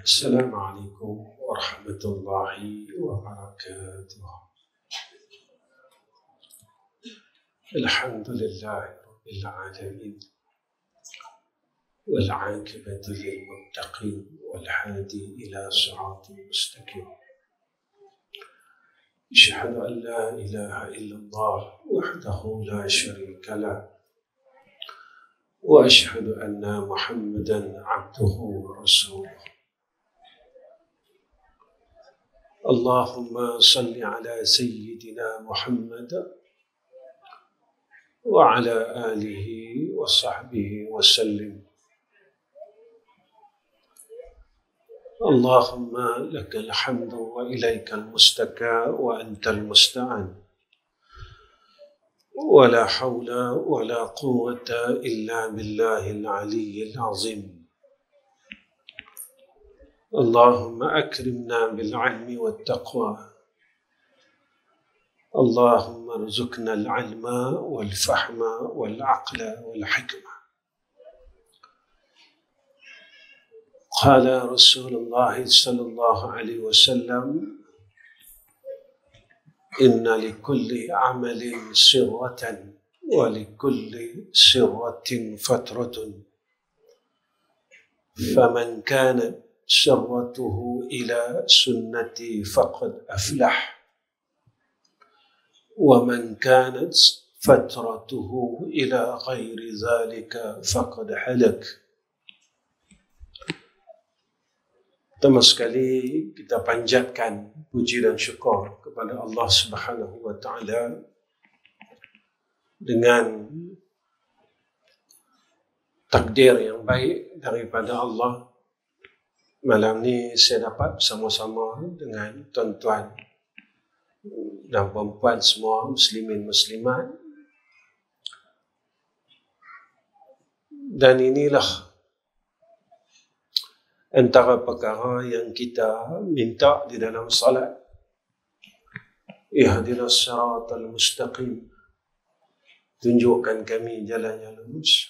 السلام عليكم ورحمة الله وبركاته. الحمد لله رب العالمين، والعاقبة للمتقين، والهادي إلى صراط مستقيم. أشهد أن لا إله إلا الله وحده لا شريك له، وأشهد أن محمدا عبده ورسوله. اللهم صل على سيدنا محمد وعلى آله وصحبه وسلم. اللهم لك الحمد وإليك المستكى وأنت المستعان، ولا حول ولا قوة إلا بالله العلي العظيم. اللهم أكرمنا بالعلم والتقوى، اللهم ارزقنا العلم والفهم والعقل والحكمة. قال رسول الله صلى الله عليه وسلم: إن لكل عمل سرة ولكل سرة فترة، فمن كانت سرته إلى سنتي فقد أفلح، ومن كانت فترته إلى غير ذلك فقد هلك. Pertama sekali kita panjatkan puji dan syukur kepada Allah Subhanahu wa taala dengan takdir yang baik daripada Allah. Malam ni saya dapat bersama-sama dengan tuan-tuan dan perempuan semua, muslimin muslimat, dan inilah antara perkara yang kita minta di dalam salat. Ihdinas siratal mustaqim, tunjukkan kami jalan yang lurus.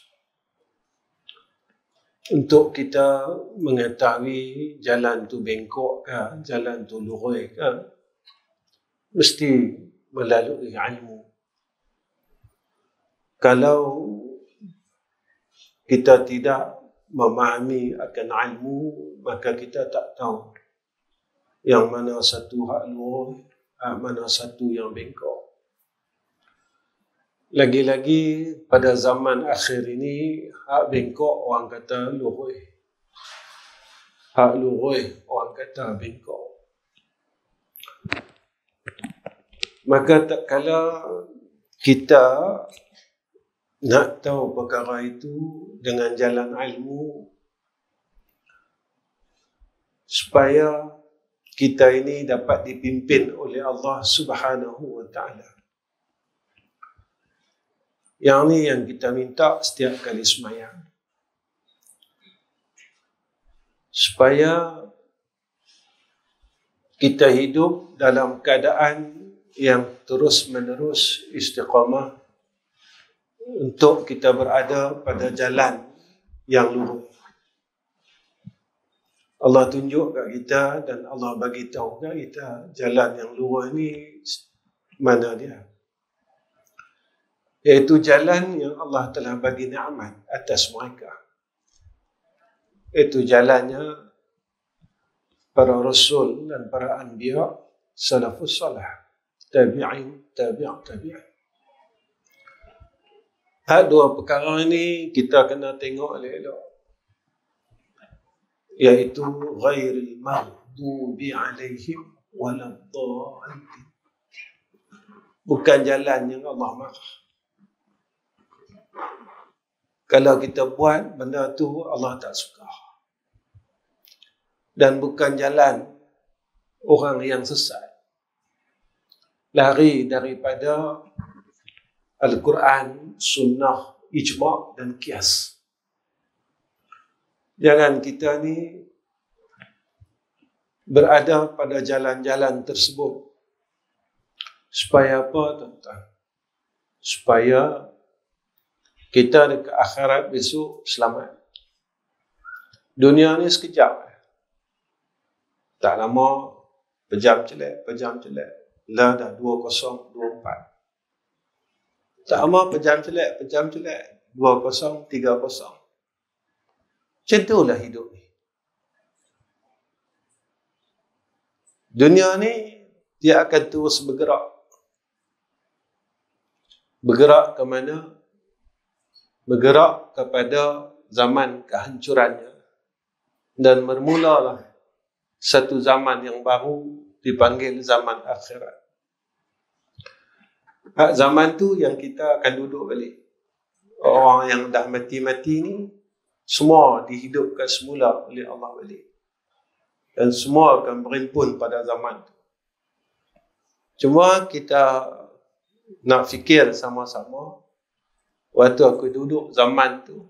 Untuk kita mengetahui jalan tu bengkok ke, jalan tu lurus ke, mesti melalui ilmu. Kalau kita tidak memahami akan ilmu, maka kita tak tahu yang mana satu hak lurus, mana satu yang bengkok. Lagi-lagi pada zaman akhir ini, hak bengkok orang kata lurus, hak lurus orang kata bengkok. Maka tak kala kita nak tahu perkara itu dengan jalan ilmu, supaya kita ini dapat dipimpin oleh Allah Subhanahu wa taala. Yang ni yang kita minta setiap kali sembahyang, supaya kita hidup dalam keadaan yang terus-menerus istiqamah untuk kita berada pada jalan yang lurus. Allah tunjuk kat kita dan Allah bagi tahu kat kita jalan yang lurus ni mana dia. Iaitu jalan yang Allah telah bagi nikmat atas mereka. Itu jalannya para rasul dan para anbiya, salafus salih, tabi'in, tabi'in. Dua perkara ini kita kena tengok elok-elok. Iaitu ghairil maghdubi alaihim waladdallin. Bukan jalan yang Allah marah. Kalau kita buat benda tu, Allah tak suka. Dan bukan jalan orang yang sesat, lari daripada Al-Quran, Sunnah, Ijma' dan Qiyas. Jangan kita ni berada pada jalan-jalan tersebut. Supaya apa, tuan-tuan? Supaya kita dekat akhirat besok selamat. Dunia ni sekejap. Tak lama, pejam celak. Lah dah 2024. Tak lama pejam celak. 2030. Macam itulah hidup ni. Dunia ni, dia akan terus bergerak. Bergerak ke mana? Bergerak kepada zaman kehancurannya. Dan bermulalah satu zaman yang baru dipanggil zaman akhirat. Zaman tu yang kita akan duduk balik. Orang yang dah mati-mati ni, semua dihidupkan semula oleh Allah balik. Dan semua akan berhimpun pada zaman tu. Cuma kita nak fikir sama-sama, waktu aku duduk zaman tu,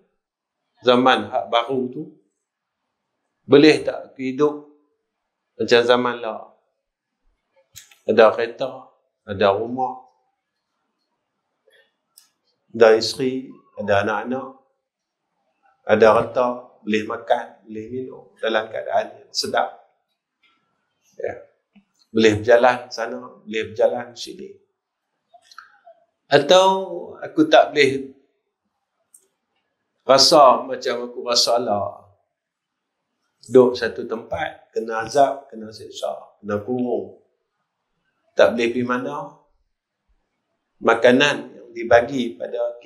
zaman hak baru tu, boleh tak aku hidup macam zaman lah? Ada kereta, ada rumah, ada isteri, ada anak-anak, ada harta, boleh makan, boleh minum dalam keadaan yang sedap. Ya. Boleh berjalan sana, boleh berjalan sini. Atau aku tak boleh rasa macam aku rasa lah. Duduk satu tempat, kena azab, kena siksa, kena kurung. Tak boleh pergi mana. Makanan yang dibagi pada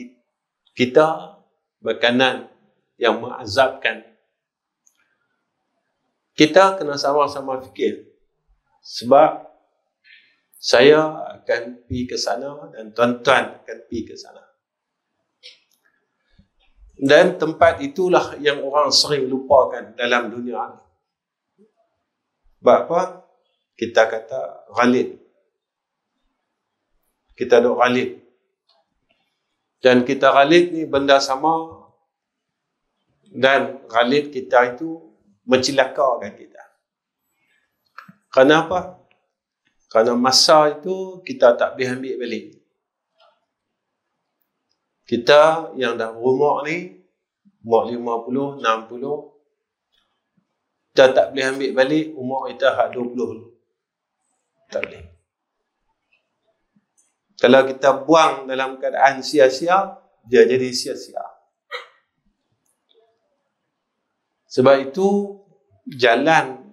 kita, makanan yang mengazabkan. Kita kena sama-sama fikir. Sebab saya akan pergi ke sana dan tuan-tuan akan pergi ke sana. Dan tempat itulah yang orang sering lupakan dalam dunia ni. Sebab apa? Kita kata ghalib. Kita duk ghalib. Dan kita ghalib ni benda sama. Dan ghalib kita itu mencelakakan kita. Kenapa? Kerana masa itu kita tak boleh ambil balik. Kita yang dah berumur ni, umur 50, 60, kita tak boleh ambil balik umur kita hak 20. Tak boleh. Kalau kita buang dalam keadaan sia-sia, dia jadi sia-sia. Sebab itu, jalan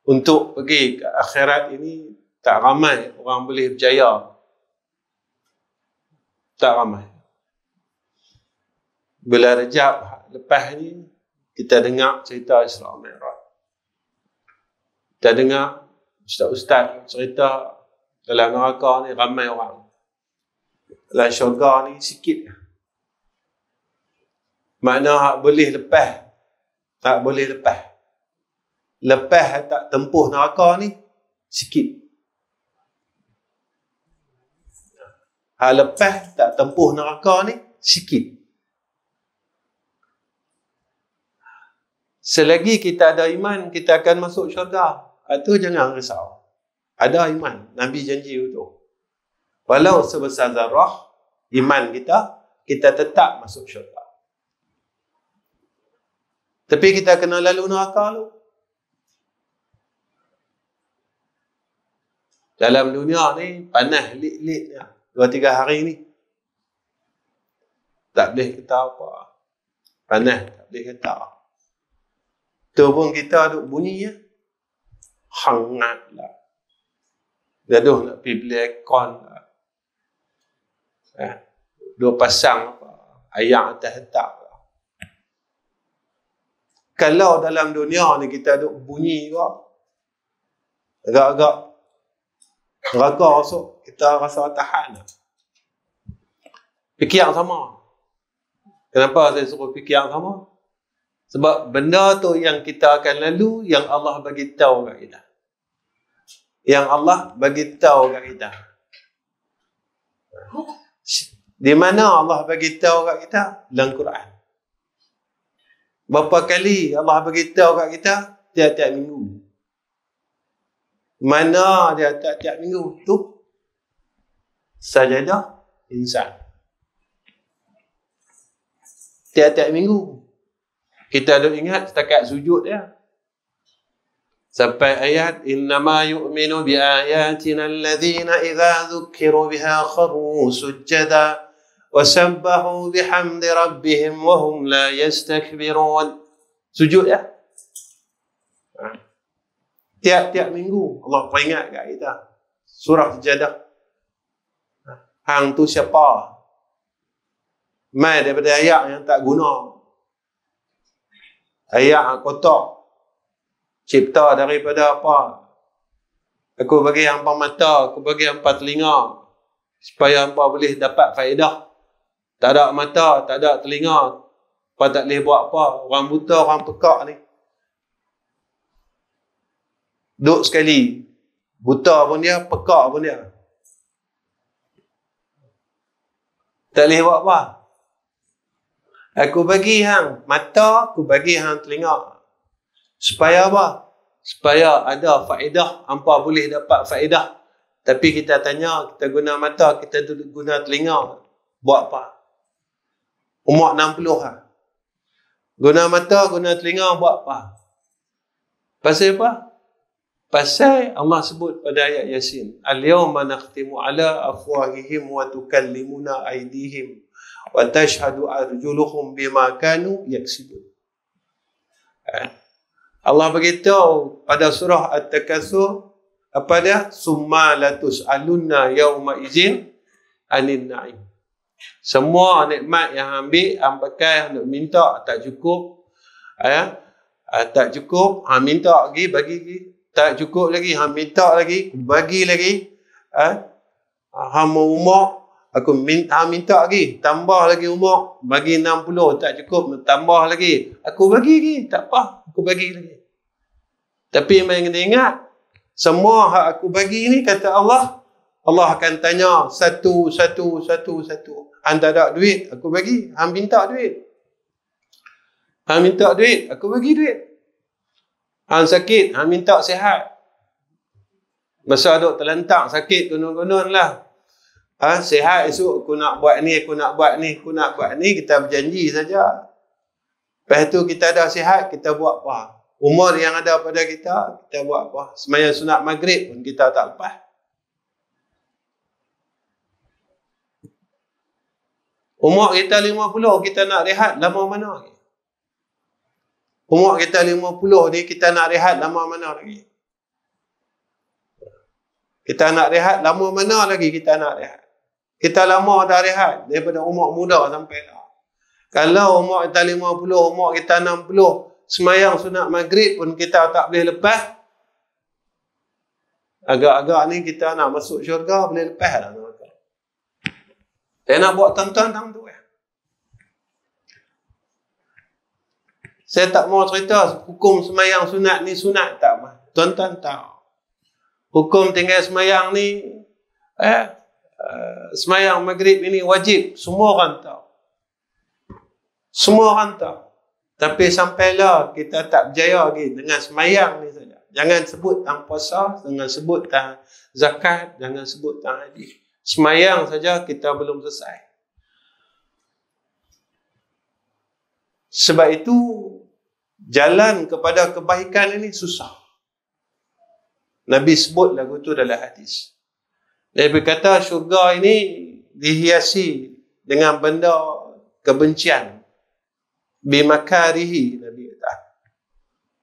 untuk pergi ke akhirat ini tak ramai orang boleh berjaya. Tak ramai. Bila Rejab lepas ni, kita dengar cerita Isra Mi'raj. Kita dengar ustaz-ustaz cerita dalam neraka ni ramai orang. Dalam syurga ni sikit. Makna hak boleh lepas, tak boleh lepas. Lepas tak tempuh neraka ni, sikit. Hak lepas tak tempuh neraka ni, sikit. Selagi kita ada iman, kita akan masuk syurga. Itu jangan risau. Ada iman. Nabi janji itu. Walau sebesar zarah, iman kita tetap masuk syurga. Tapi kita kena lalu neraka dulu. Dalam dunia ni, panas lik-lik ni. 2-3 hari ni. Tak boleh kata apa. Panas, tak boleh kata. Tu pun kita duk bunyi ya. Hangat lah. Gaduh nak pergi beli aircon lah. Duk pasang apa, ayam atas hetak lah. Kalau dalam dunia ni kita duk bunyi juga, agak-agak neraka masuk, kita rasa tahan lah. Fikir yang sama. Kenapa saya suruh fikir yang sama? Sebab benda tu yang kita akan lalu, yang Allah bagi tahu kat kita. Yang Allah bagi tahu kat kita. Di mana Allah bagi tahu kat kita? Dalam Quran. Berapa kali Allah bagi tahu kat kita? Tiap-tiap minggu. Mana dia tiap-tiap minggu? Tu sajadah insan. Tiap-tiap minggu. Kita ada ingat setakat sujud dia. Sampai ayat innama yu'minu bi ayatina alladhina idza dzukiru biha kharru sujada wa sabbahu bihamdi rabbihim wa hum la yastakbirun. Sujud ya. Tiap-tiap minggu Allah peringat kat kita. Surah Sajadah. Hang tu siapa? Mai daripada ayat yang tak guna. Ayat yang kotor. Cipta daripada apa? Aku bagi hampa mata, aku bagi hampa telinga, supaya hampa boleh dapat faedah. Tak ada mata, tak ada telinga, hampa tak boleh buat apa. Orang buta, orang pekak ni. Duduk sekali. Buta pun dia, pekak pun dia. Tak boleh buat apa. Aku bagi hang mata, aku bagi hang telinga. Supaya apa? Supaya ada faedah, hampa boleh dapat faedah. Tapi kita tanya, kita guna mata, kita guna telinga, buat apa? Umur 60 lah. Guna mata, guna telinga, buat apa? Pasal apa? Pasal Allah sebut pada ayat Yasin, al-yawma nakhtimu ala afwahihim wa tukallimuna aydihim wa tashhadu arjuluhum bima kanu yaksibun. Allah beritahu pada surah At-Takatsur, apa dia? Summa latus alunna yauma izin anin na'im. Semua nikmat yang ambil, pakai, nak minta tak cukup. Tak cukup, minta lagi, bagi lagi. Tak cukup lagi, minta lagi, bagi lagi. Mau umur, aku minta lagi, tambah lagi umur, bagi 60, tak cukup, tambah lagi. Aku bagi lagi, tak apa, aku bagi lagi. Tapi yang kena ingat, semua hak aku bagi ni, kata Allah, Allah akan tanya satu. Hang tak ada duit, aku bagi. Hang minta duit, aku bagi duit. Hang sakit, hang minta sihat. Masa duk terlentak sakit, gunung-gunung lah. Sihat esok, aku nak buat ni, kita berjanji saja. Lepas tu kita ada sihat, kita buat apa? Umur yang ada pada kita, kita buat apa? Sembahyang sunat maghrib pun kita tak lepas. Umur kita 50, kita nak rehat lama mana lagi? Umur kita 50 ni, kita nak rehat lama mana lagi? Kita nak rehat lama mana lagi kita nak rehat? Kita lama dah rehat daripada umur muda sampai dah. Kalau umur kita 50, umur kita 60, sembahyang sunat maghrib pun kita tak boleh lepas. Agak-agak ni kita nak masuk syurga, boleh lepas lah. Saya nak buat tuan-tuan tu. Saya tak mau cerita hukum sembahyang sunat ni sunat tak. Tuan-tuan tahu. Hukum tinggal sembahyang ni, sembahyang maghrib ini wajib. Semua orang tahu. Semua orang tahu. Tapi sampailah kita tak berjaya lagi dengan sembahyang ni saja. Jangan sebut tentang puasa, jangan sebut tentang zakat, jangan sebut tentang haji. Sembahyang saja kita belum selesai. Sebab itu jalan kepada kebaikan ini susah. Nabi sebut lagu tu dalam hadis. Dia berkata syurga ini dihiasi dengan benda kebencian. Bimakarihi, Nabi kata.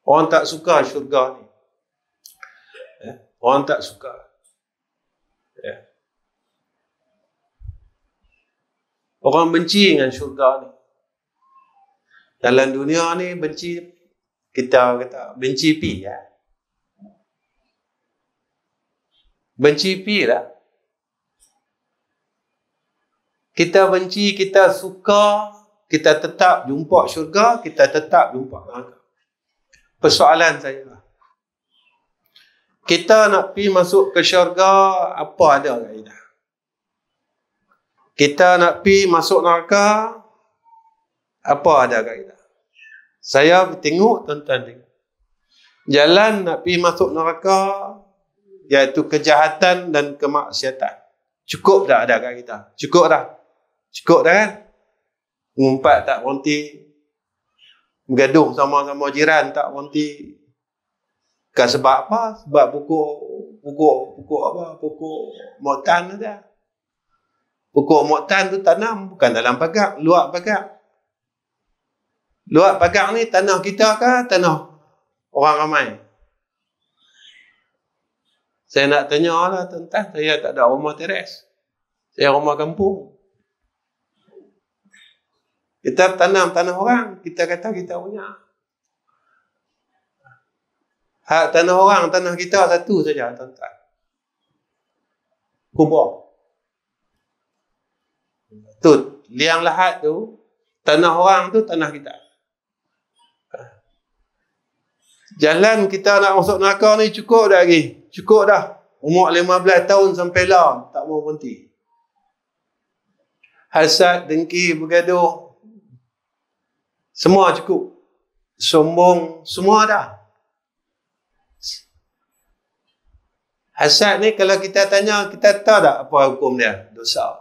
Orang tak suka syurga ni. Orang tak suka. Orang benci dengan syurga ni. Dalam dunia ni benci, kita kata benci pi ya. Benci pi lah. Kita benci, kita suka, kita tetap jumpa syurga, kita tetap jumpa neraka. Persoalan saya, kita nak pi masuk ke syurga, apa ada kaedah? Kita nak pi masuk neraka, apa ada kaedah? Saya tengok, tuan-tuan tengok. Jalan nak pi masuk neraka, iaitu kejahatan dan kemaksiatan. Cukup dah ada kaedah? Cukup dah? Cukup dah kan? Ngumpat tak berhenti, bergaduh sama-sama jiran tak berhenti, Sebab apa? Sebab pokok apa? Pokok moktan ada. Pokok moktan tu tanam bukan dalam pagar, luar pagar. Luar pagar ni tanah kita ke tanah orang ramai? Saya nak tanya lah tuan-tuan, saya tak ada rumah teres. Saya rumah kampung. Kita tanam tanah orang, kita kata kita punya. Hak tanah orang, tanah kita satu saja, tuan-tuan. Kubur. Tu, liang lahat tu, tanah orang tu, tanah kita. Jalan kita nak masuk neraka ni cukup dah lagi. Cukup dah. Umur 15 tahun sampai lah, tak mau berhenti. Hasad, dengki, bergaduh. Semua cukup. Sombong, semua dah. Hasad ni kalau kita tanya, kita tahu tak apa hukum dia? Dosa.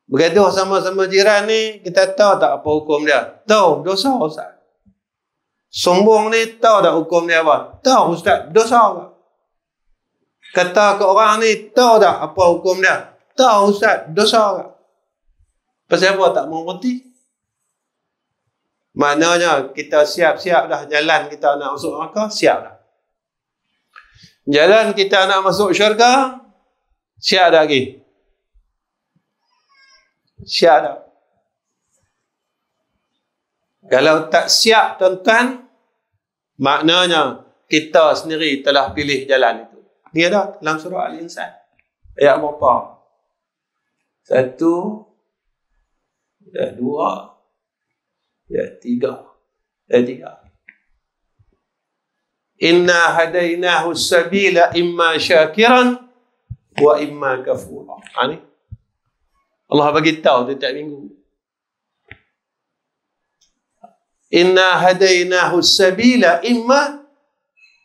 Bergaduh sama-sama jiran ni, kita tahu tak apa hukum dia? Tahu, dosa Ustaz. Sombong ni, tahu tak hukum dia apa? Tahu Ustaz, dosa tak? Kata ke orang ni, tahu tak apa hukum dia? Tahu Ustaz, dosa tak? Pasal apa tak mau berhenti? Maknanya kita siap-siap dah jalan kita nak masuk neraka, siap dah. Jalan kita nak masuk syurga, siap dah lagi. Siap dah. Kalau tak siap tuan-tuan, maknanya kita sendiri telah pilih jalan itu. Ni ada dalam surah Al-Insan. Ayat berapa? 1, 2, 3. Inna hadainahu sabila imma syakiran wa imma kafura. Ni Allah bagi tahu setiap minggu. Inna hadainahu sabila imma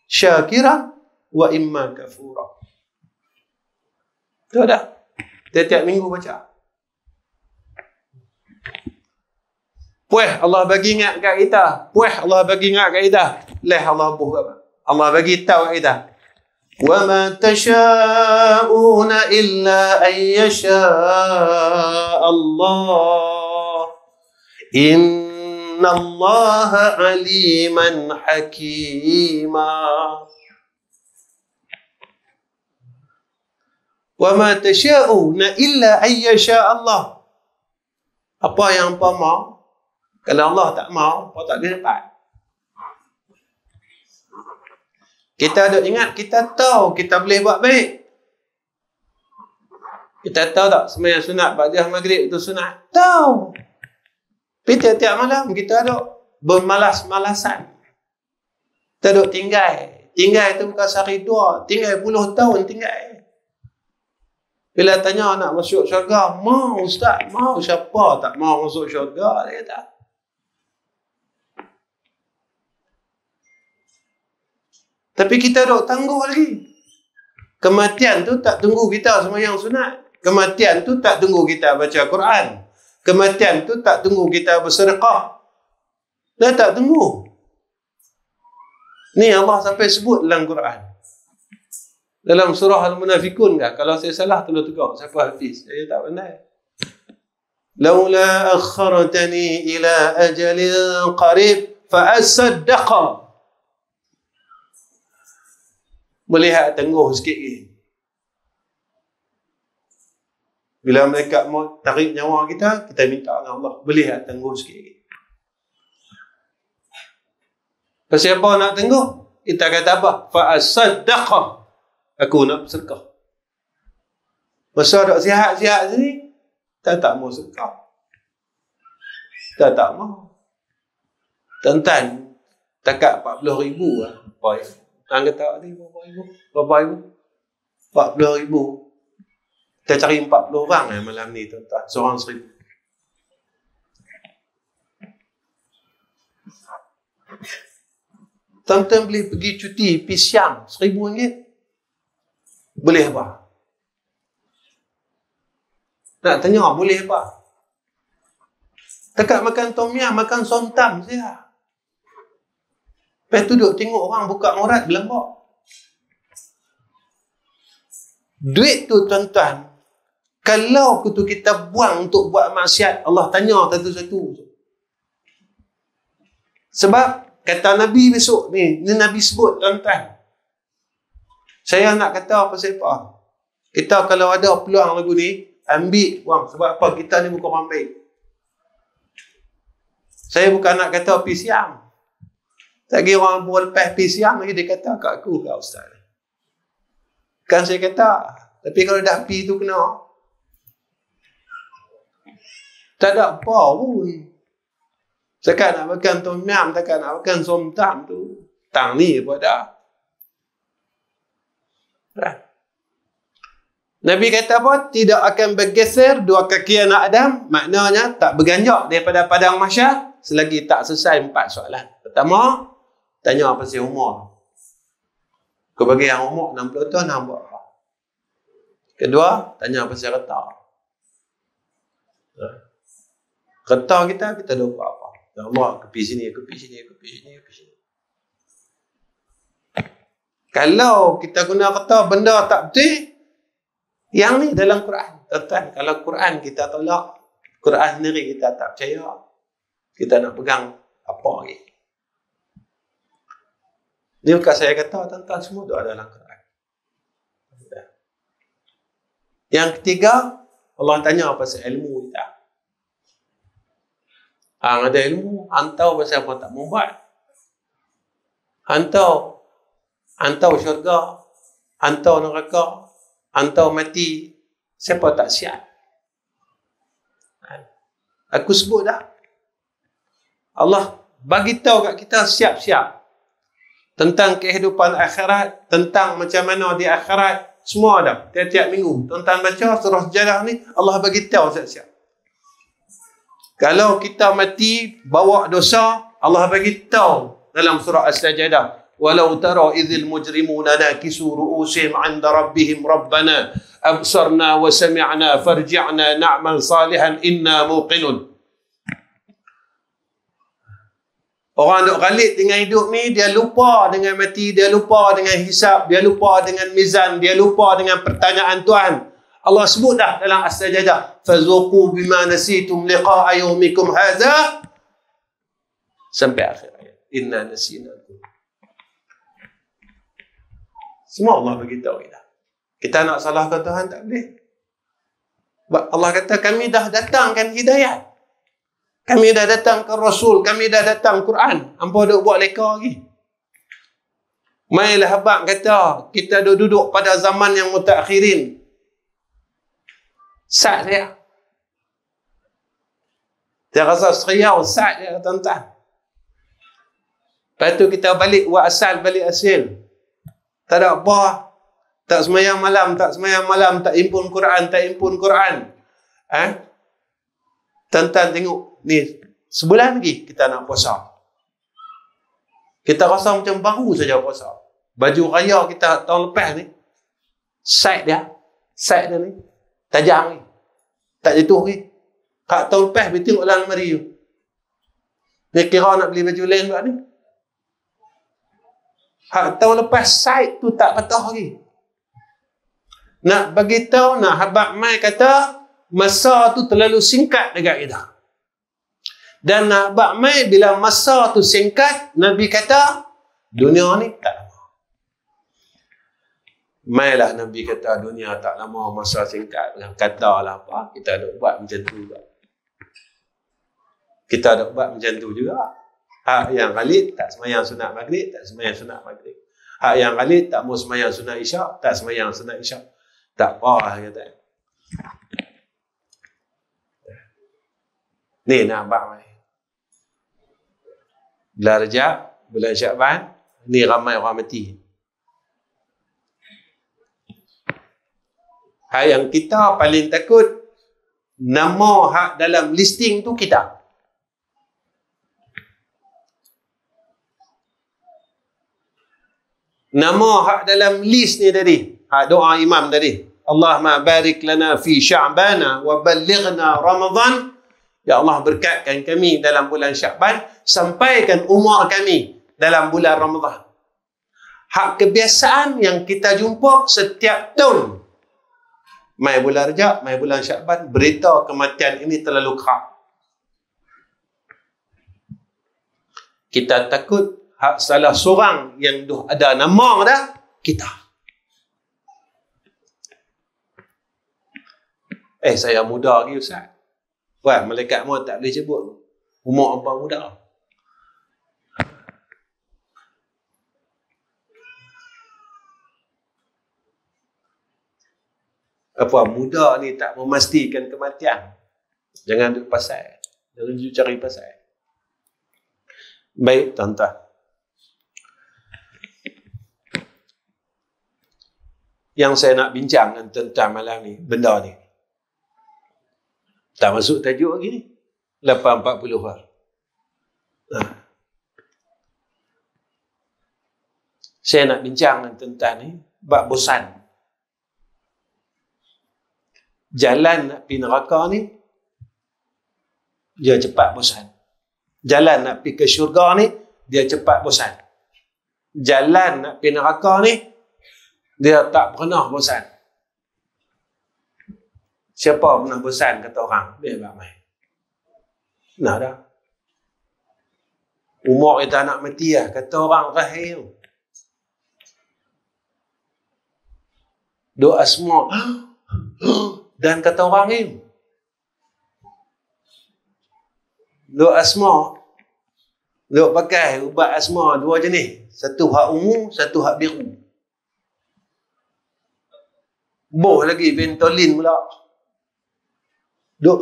syakiran wa imma kafura. Tu dah. Setiap minggu baca. Puih Allah bagi ingat kat kita. Puih Allah bagi ingat kat kita. Leh Allah buh apa? Allah bagi tahu kat kita. Wa ma tasha'una illa an yasha Allah. Inna Allah aliman hakima. Wa ma tasha'una illa an yasha Allah. Apa yang apa mau? Kalau Allah tak mau, apa tak boleh dapat. Kita ada ingat, kita tahu kita boleh buat baik. Kita tahu tak sembahyang sunat ba'da maghrib itu sunat? Tahu. Tapi tiap-tiap malam kita ada bermalas-malasan. Kita duduk tinggal. Tinggal itu bukan sehari dua. Tinggal puluh tahun tinggal. Bila tanya nak masuk syurga, mau Ustaz, mau. Siapa tak mau masuk syurga? Dia kata. Tapi kita duk tangguh lagi. Kematian tu tak tunggu kita sembahyang sunat. Kematian tu tak tunggu kita baca Quran. Kematian tu tak tunggu kita bersedekah. Dia tak tunggu. Ni Allah sampai sebut dalam Quran. Dalam surah Al-Munafikun kan. Kalau saya salah tolong tegur. Siapa hafiz? Saya tak pandai. Laula akhartani ila ajalin qarib fa asaddaqa. Melihat tangguh sikit lagi. Bila mereka mau tarik nyawa kita, kita minta dengan Allah, melihat tangguh sikit lagi. Pasal apa nak tangguh? Kita kata apa? Fa'asaddaqa. Aku nak bersedekah. Masa dok sihat-sihat sini, tak mau sedekah. Tak mau. Tuan-tuan, takat 40,000 lah. Baik. Angkat tak tadi berapa ribu? 40,000. Kita cari 40 orang malam ni tuan-tuan. Seorang 1,000. Tuan-tuan boleh pergi cuti, pergi Siam, RM1,000. Boleh apa? Nak tanya, boleh apa? Takat makan tom yam, makan somtam saja. Lepas tu duduk tengok orang buka aurat gelembak. Duit tu tuan-tuan, kalau kita buang untuk buat maksiat, Allah tanya satu-satu. Sebab kata Nabi besok ni Nabi sebut tuan-tuan. Saya nak kata pasal apa? Kita kalau ada peluang lagu ni, ambil wang. Sebab apa? Kita ni bukan orang baik. Saya bukan nak kata pergi siang. Tak kira orang baru lepas pergi siang lagi dia kata kat aku, kat ustaz. Kan saya kata, tapi kalau dah pergi tu kena. Tak ada apa pun. Sekarang nak makan tom yam, takkan nak makan som tam tu. Tang ni pun dah. Nabi kata apa? Tidak akan bergeser dua kaki anak Adam. Maknanya tak berganjak daripada padang mahsyar selagi tak selesai 4 soalan. Pertama, tanya pasal umur. Kau bagi yang umur 60 tahun nak buat apa? Kedua, tanya pasal reta. Reta kita dah buat apa? Ya Allah, kepi sini. Kalau kita guna reta benda tak betul, yang ni dalam Quran. Tuan-tuan, kalau Quran kita tolak, Quran sendiri kita tak percaya, kita nak pegang apa lagi? Ni bukan saya kata, tuan-tuan, semua tu ada dalam Quran. Yang ketiga, Allah tanya pasal ilmu kita. Hang ada ilmu, hantau pasal apa tak mau buat. Hantau syurga, hantau neraka, hantau mati. Siapa tak siap? Aku sebut dah. Allah bagi tahu kat kita siap-siap tentang kehidupan akhirat, tentang macam mana di akhirat. Semua ada. Tiap-tiap minggu. Tuan-tuan baca surah Sejadah ni, Allah bagi tahu siap-siap. Kalau kita mati, bawa dosa, Allah bagi tahu dalam surah As-Sajadah. Walau tara idzil mujrimuna nakisu ru'usihim 'inda rabbihim rabbana absarna wa sami'na farji'na na'mal salihan inna muqinun. Orang duk galit dengan hidup ni, dia lupa dengan mati, dia lupa dengan hisab, dia lupa dengan mizan, dia lupa dengan pertanyaan Tuhan. Allah sebut dah dalam As-Sajadah, fazuqu bima nasitum liqa'a yawmikum hadza sampai akhir ayat. Inna nasinakum. Semua Allah beritahu kita. Kita nak salahkan Tuhan tak boleh. Allah kata kami dah datangkan hidayat. Kami dah datang ke Rasul, kami dah datang Quran. Hampa duk buat leka lagi. Mailah habaq kata, kita duduk pada zaman yang mutakhirin. Sat dia. Dia rasa seriau, sat dia, tuan-tuan. Lepas tu kita balik, buat asal, balik asil. Tak ada apa. Tak semayang malam, tak impun Quran. Tuan-tuan tengok, ni sebulan lagi kita nak puasa. Kita rasa macam baru saja puasa. Baju raya kita tahun lepas ni, side dia ni tajam ni, tak jatuh ni. Kat tahun lepas dia tengok dalam almari tu, dia kira nak beli baju lain buat ni. Hak tahun lepas side tu tak patah lagi. Nak bagi tahu, nak habaq mai kata masa tu terlalu singkat dekat kita. Dan nak habaq mai bila masa tu singkat, Nabi kata dunia ni tak lama. Mailah Nabi kata dunia tak lama, masa singkat. Dengan kata lah apa, kita ada buat macam tu juga. Kita ada buat macam tu juga. Hak yang Khalid tak semayang sunat maghrib, tak semayang sunat maghrib. Hak yang Khalid tak mau semayang sunat isyak, tak semayang sunat isyak. Tak apa lah kata. Ni nak habaq mai. Bulan Rajab, bulan Syakban, ni ramai orang mati. Hak yang kita paling takut, nama hak dalam listing tu kita. Nama hak dalam list ni tadi, hak doa imam tadi. Allahumma barik lana fi sya'bana wa ballighna Ramadan. Ya Allah, berkatkan kami dalam bulan Syakban, sampaikan umur kami dalam bulan Ramadan. Hak kebiasaan yang kita jumpa setiap tahun. Mai bulan Rajab, mai bulan Syakban, berita kematian ini terlalu kerap. Kita takut hak salah seorang yang ada nama dah, kita. Saya muda lagi Ustaz. Wah, malaikat maut tak boleh sebut. Umur apa muda? Apa muda ni tak memastikan kematian. Jangan duduk pasal. Jangan duduk cari pasal. Baik, tuan-tuan. Yang saya nak bincang dengan tuan-tuan malam ni, benda ni. Tak masuk tajuk lagi ni. 8.40 lah. Saya nak bincang dengan tuan-tuan ni, bab bosan. Jalan nak pergi neraka ni, dia cepat bosan. Jalan nak pergi ke syurga ni, dia cepat bosan. Jalan nak pergi neraka ni, dia tak pernah bosan. Siapa pernah bosan kata orang? Dia ramai. Nah dah. Umur kita nak mati lah. Kata orang rahim. Doa semua. Dan kata orang ni. Doa asma. Doa pakai ubat asma 2 jenis. Satu hak ungu, satu hak biru. Boh lagi Ventolin pula. Duk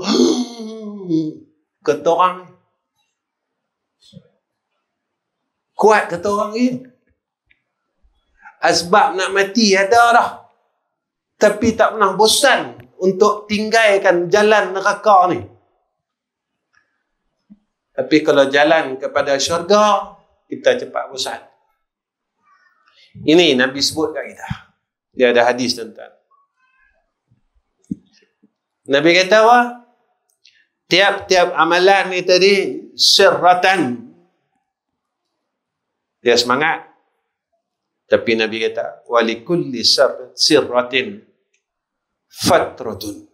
kata orang ni. Kuat kata orang ni. Asbab nak mati ada dah. Tapi tak pernah bosan untuk tinggalkan jalan neraka ni. Tapi kalau jalan kepada syurga, kita cepat bosan. Ini Nabi sebut kat kita. Dia ada hadis tuan-tuan. Nabi kata apa? Tiap-tiap amalan ni tadi sirratan. Dia semangat. Tapi Nabi kata, walikulli sirratin fatratun.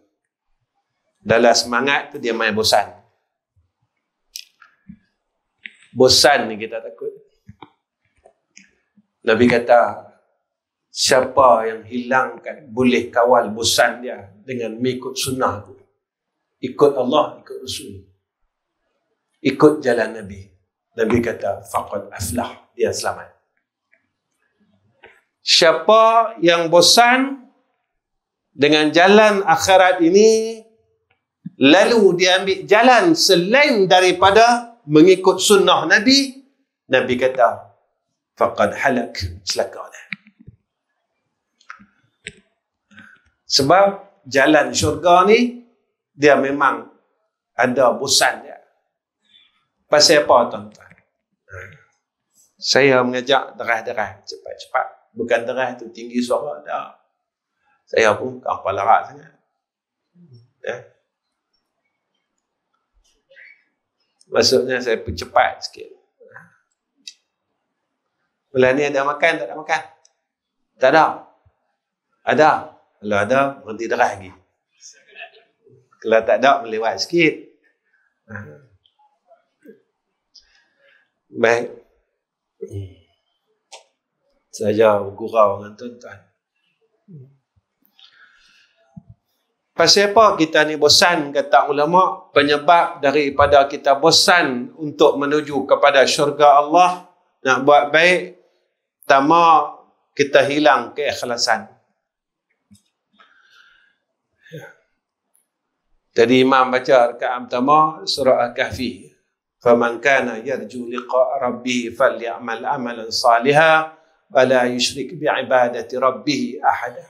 Dalam semangat tu dia main bosan. Bosan ni kita takut. Nabi kata, siapa yang hilangkan, boleh kawal bosan dia dengan mengikut sunnah tu. Ikut Allah, ikut Rasul. Ikut jalan Nabi. Nabi kata, faqad aflah. Dia selamat. Siapa yang bosan dengan jalan akhirat ini, lalu dia ambil jalan selain daripada mengikut sunnah Nabi, Nabi kata, faqad halak. Celaka dah. Sebab jalan syurga ni, dia memang ada bosan dia. Pasal apa tuan-tuan? Saya mengajak derah-derah, cepat-cepat. Bukan derah tu tinggi suara, dah. Saya pun kepala larat sangat. Ya. Maksudnya saya pun cepat sikit. Bulan ni ada makan, tak ada makan? Tak ada. Ada. Kalau ada, berhenti derah lagi. Kalau tak ada, melewat sikit. Baik. Saya bergurau dengan tuan-tuan. Pasal apa kita ni bosan, kata ulama? Penyebab daripada kita bosan untuk menuju kepada syurga Allah, nak buat baik, pertama kita hilang keikhlasan. Jadi Imam baca rakaat pertama surah Al-Kahfi. Faman kana yarju liqa rabbih falyamal amalan salihan wa la yusyrik bi ibadati rabbih ahada.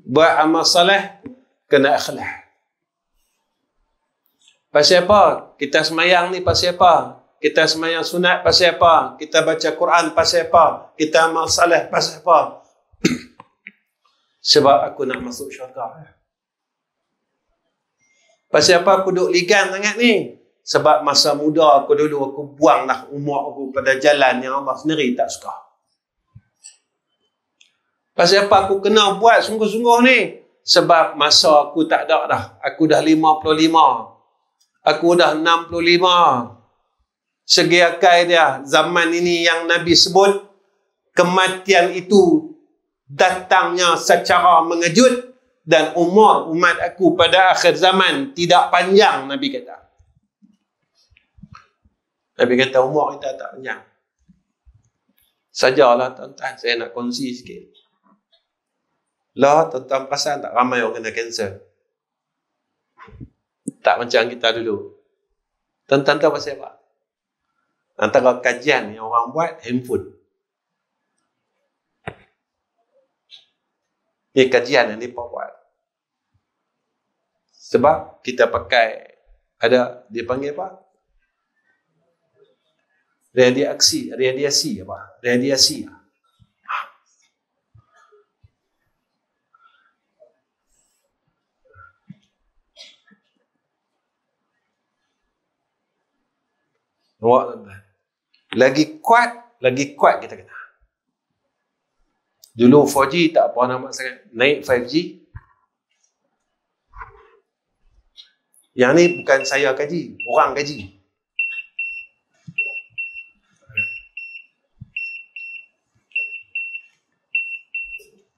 Buat amal soleh kena ikhlas. Pasal apa? Kita semayang ni pasal apa? Kita semayang sunat pasal apa? Kita baca Quran pasal apa? Kita amal soleh pasal apa? Sebab aku nak masuk syurga. Pasal apa aku duk ligan sangat ni? Sebab masa muda aku dulu, aku buanglah umur aku pada jalan yang Allah sendiri tak suka. Pasal apa aku kena buat sungguh-sungguh ni? Sebab masa aku tak ada dah. Aku dah 55. Aku dah 65. Segi akal dia, zaman ini yang Nabi sebut, kematian itu datangnya secara mengejut, dan umur umat aku pada akhir zaman tidak panjang, Nabi kata. Nabi kata umur kita tak panjang. Sajalah tuan-tuan, saya nak kongsi sikit. Lah, tuan-tuan perasan tak ramai orang kena kanser? Tak macam kita dulu. Tuan-tuan tahu pasal apa? Antara kajian yang orang buat, handphone. Ini kajian yang mereka buat. Sebab kita pakai, ada, dia panggil apa? Radiasi apa? Radiasi. Lagi kuat kita kena. Dulu 4G tak apa nama sangat. Naik 5G. Yang ni bukan saya kaji, orang kaji.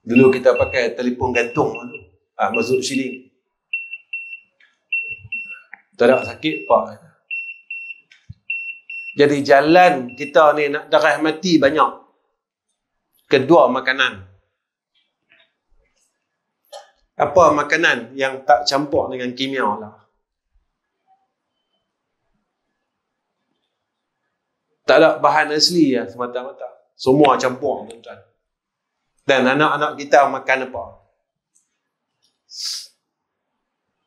Dulu kita pakai telefon gantung tu. Masuk siling. Tak ada sakit apa. Jadi jalan kita ni nak darah mati banyak. Kedua, makanan. Apa makanan yang tak campur dengan kimia lah? Tak ada bahan asli lah semata-mata. Semua campur, tuan-tuan. Dan anak-anak kita makan apa?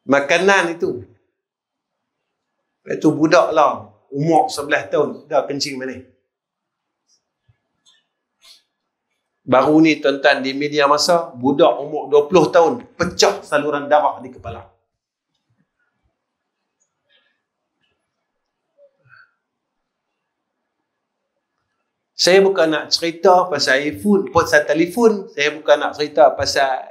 Makanan itu. Itu budak lah. Umur 11 tahun. Dah kencing mana? Baru ni tuan-tuan di media masa, budak umur 20 tahun pecah saluran darah di kepala. Saya bukan nak cerita pasal iPhone, pasal telefon. Saya bukan nak cerita pasal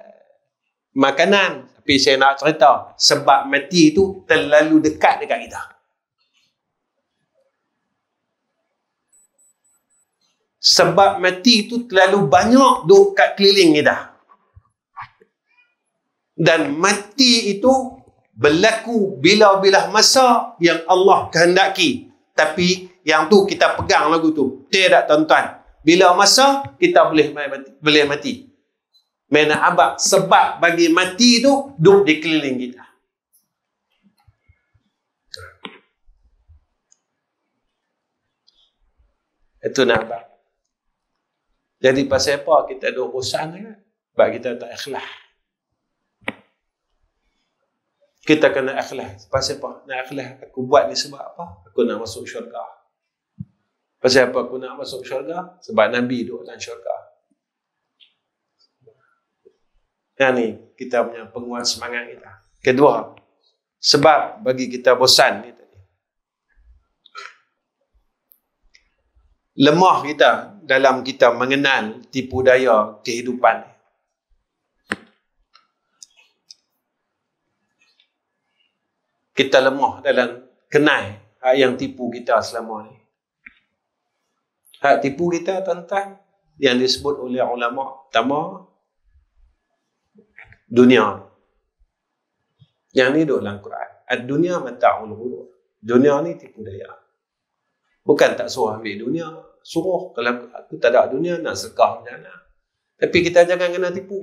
makanan. Tapi saya nak cerita sebab mati itu terlalu dekat dekat kita. Sebab mati itu terlalu banyak duk kat keliling kita. Dan mati itu berlaku bila-bila masa yang Allah kehendaki. Tapi yang tu kita pegang lagu tu. Tidak, tuan-tuan. Bila masa kita boleh mati. Mana abad sebab bagi mati tu duk di keliling kita. Itu nak abad. Jadi pasal apa kita duk bosan kan? Sebab kita tak ikhlas. Kita kena ikhlas. Pasal apa? Nak ikhlas. Aku buat ni sebab apa? Aku nak masuk syurga. Pasal apa aku nak masuk syurga? Sebab Nabi duduk dalam syurga. Yang ni kita punya penguat semangat kita. Kedua, sebab bagi kita bosan ni tadi. Lemah kita dalam kita mengenal tipu daya kehidupan. Kita lemah dalam kenal hak yang tipu kita selama ni. Hak tipu kita, tuan-tuan, yang disebut oleh ulama pertama, dunia. Yang ni duduk dalam Quran. Ad-dunya mata'ul ghurur. Dunia ni tipu daya. Bukan tak suruh ambil dunia. Suruh, kalau aku tak ada dunia, nak sedekah macam mana. Tapi kita jangan kena tipu.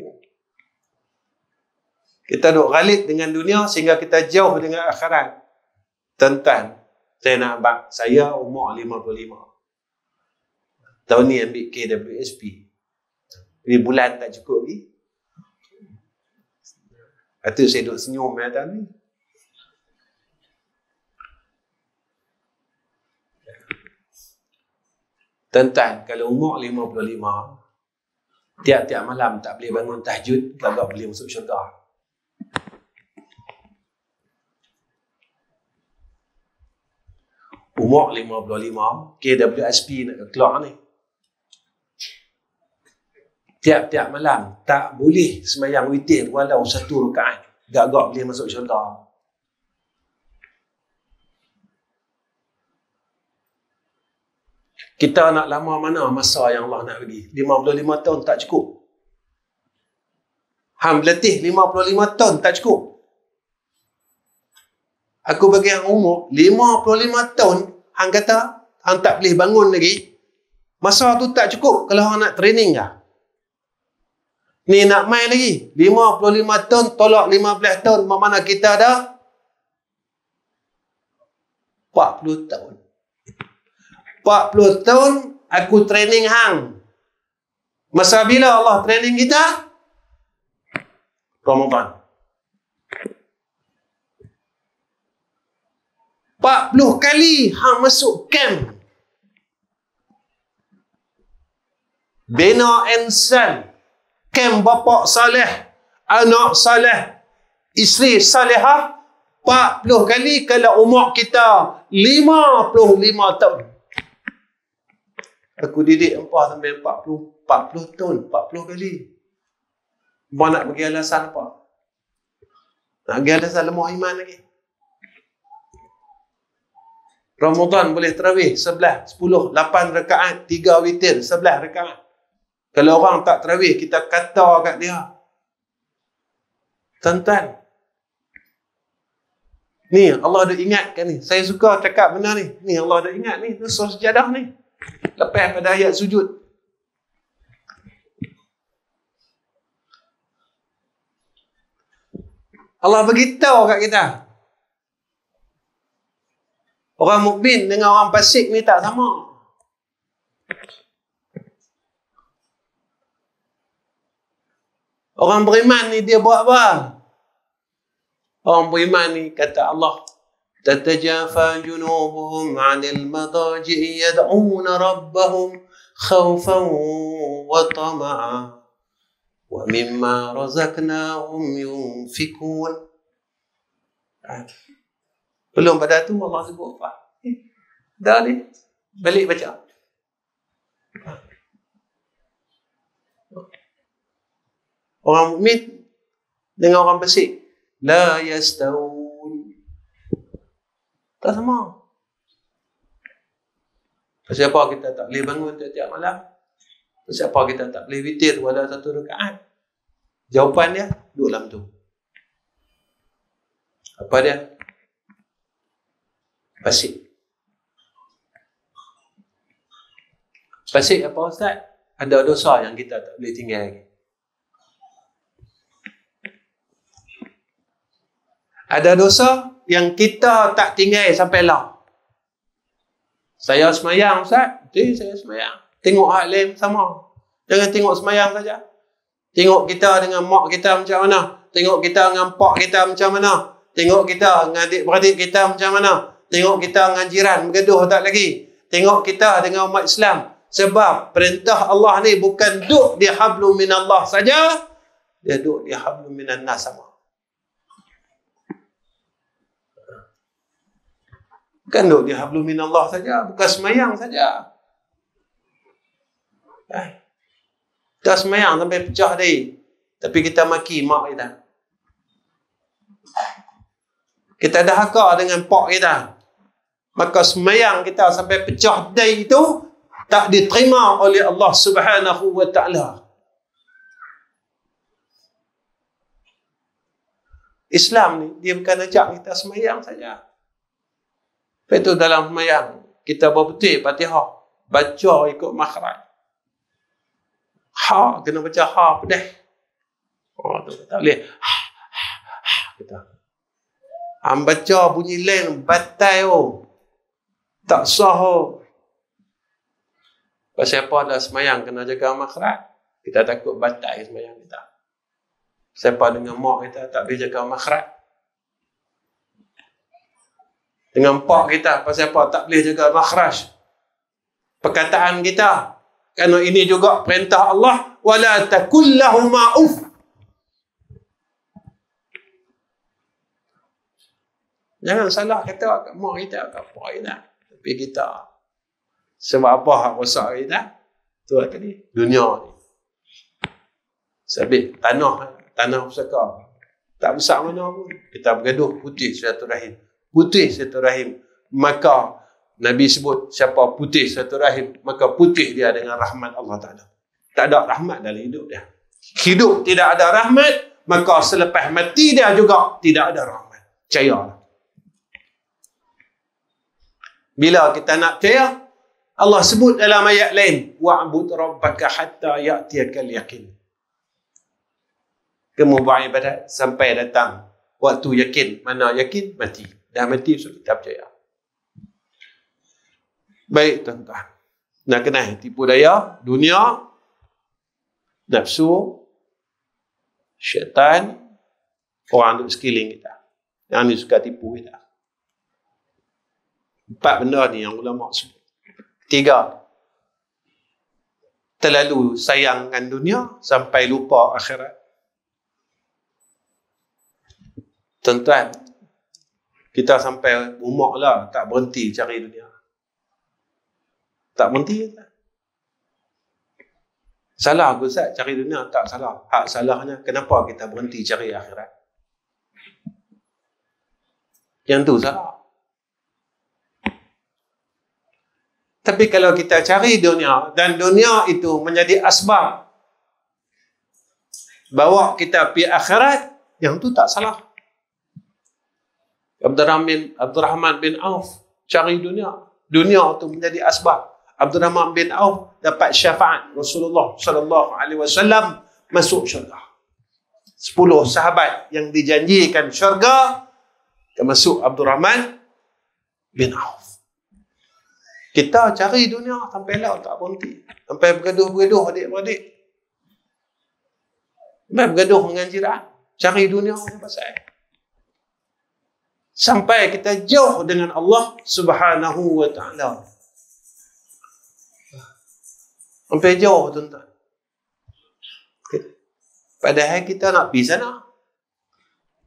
Kita duk ghalib dengan dunia sehingga kita jauh dengan akhirat. Tuan-tuan, saya nak abang, saya umur 55. Tahun ni ambil KWSP. Ini bulan tak cukup lagi. Itu saya duduk senyum tahun ni. Tuan-tuan, kalau umur 55, tiap-tiap malam tak boleh bangun tahajud, tak boleh masuk syurga. Umur 55, KWSP nak keluar ni. Tiap-tiap malam tak boleh sembahyang witir walau 1 rakaat. Gak-gak boleh masuk syurga. Kita nak lama mana masa yang Allah nak bagi? 55 tahun tak cukup. Hang berlatih 55 tahun tak cukup. Aku bagi hang umur 55 tahun, hang kata hang tak boleh bangun lagi. Masa tu tak cukup kalau hang nak training kah? Ni nak main lagi. 55 tahun tolak 15 tahun, mana kita dah 40 tahun. 40 tahun aku training hang. Masa bila Allah training kita? Ramadan. 40 kali hang masuk camp. Bina insan. Camp bapa saleh, anak saleh, isteri salehah. 40 kali kalau umur kita 55 tahun. Aku didik 4 sampai 40 tahun, 40 kali. Mereka nak bagi alasan apa? Nak bagi alasan lemah iman lagi. Ramadan boleh tarawih 11, 10, 8 rakaat, 3 witir, 11 rakaat. Kalau orang tak tarawih, kita kata kat dia. Tuan-tuan. Ni Allah dah ingatkan ni. Saya suka cakap benda ni. Ni Allah dah ingat ni. Surah sejadah ni. Lepas pada ayat sujud. Allah beritahu kat kita. Orang mukmin dengan orang fasik ni tak sama. Orang beriman ni dia buat apa? Orang beriman ni kata Allah, تتجافى جنوبهم عن المضاجع يدعون ربهم خوفا وطمعا ومما رزقناهم ينفقون. Belum pada tu Allah sebut apa? Dah ni balik baca. Orang mukmin dengan orang fasik la yastawun. Tak sama. Pasal apa kita tak boleh bangun tiap-tiap malam? Pasal apa kita tak boleh witir walau 1 rakaat? Jawapan dia duduk dalam tu. Apa dia? Fasik. Fasik apa Ustaz? Ada dosa yang kita tak boleh tinggal lagi. Ada dosa yang kita tak tinggal sampai lah. Saya semayang Ustaz. Saya semayang. Tengok hak lain sama. Jangan tengok semayang saja. Tengok kita dengan mak kita macam mana. Tengok kita dengan pak kita macam mana. Tengok kita dengan adik-beradik kita macam mana. Tengok kita dengan jiran bergaduh tak lagi. Tengok kita dengan umat Islam. Sebab perintah Allah ni bukan duk di hablum minallah saja. Dia duk di hablum minan nas sama. Bukan duk di hablum minallah saja. Bukan semayang saja. Kita semayang sampai pecah dia. Tapi kita maki mak kita. Kita dahaka dengan pak kita. Maka semayang kita sampai pecah day itu tak diterima oleh Allah Subhanahu wa ta'ala. Islam ni dia bukan ajak kita semayang saja. Lepas tu dalam semayang kita berbetul Fatihah, baca ikut makhraj. Ha kena baca ha pedas. Oh tu tak boleh. Kita. Baca bunyi lain batal oh. Tak sah oh. Pasal apa dah semayang kena jaga makhraj. Kita takut batal semayang kita. Siapa dengan mak kita tak boleh jaga makhraj. Dengan pak kita pasal apa tak boleh jaga makhraj. Perkataan kita. Kerana ini juga perintah Allah. Wala takul lahuma uf. Jangan salah kata kat mak kita, kat pak kita. Tapi Tapi kita sebab apa hak rosak kita? Tu tadi dunia ni. Sebab tanah pusaka tak besar mana pun. Kita bergaduh putih silaturahim. Putih silaturahim. Maka Nabi sebut siapa putih silaturahim, maka putih dia dengan rahmat Allah Ta'ala. Tak ada rahmat dalam hidup dia. Hidup tidak ada rahmat, maka selepas mati dia juga tidak ada rahmat. Percayalah. Bila kita nak percaya, Allah sebut dalam ayat lain, wa'bud rabbaka hatta ya'tiyakal yaqin. Kamu buat ibadat sampai datang waktu yakin. Mana yakin? Mati. Dah mati, so kita percaya. Baik tuan-tuan. Nak kena tipu daya dunia, nafsu, syaitan, orang duduk sekeliling kita. Yang ni suka tipu kita. 4 benda ni yang ulama sebut. 3. Terlalu sayangkan dunia sampai lupa akhirat. Tuan-tuan, kita sampai umur lah tak berhenti cari dunia. Tak berhenti kita. Salah ke Ustaz cari dunia? Tak salah. Hak salahnya kenapa kita berhenti cari akhirat? Yang tu salah. Tapi kalau kita cari dunia dan dunia itu menjadi asbab bawa kita pergi akhirat, yang tu tak salah. Abdurrahman bin Auf cari dunia. Dunia itu menjadi asbab. Abdurrahman bin Auf dapat syafaat Rasulullah sallallahu alaihi wasallam masuk syurga. 10 sahabat yang dijanjikan syurga termasuk Abdurrahman bin Auf. Kita cari dunia sampai lah tak berhenti. Sampai bergaduh-bergaduh adik-beradik. Sampai bergaduh dengan jiran. Cari dunia pasal. Sampai kita jauh dengan Allah Subhanahu wa ta'ala. Sampai jauh tuan-tuan. Padahal kita nak pergi sana.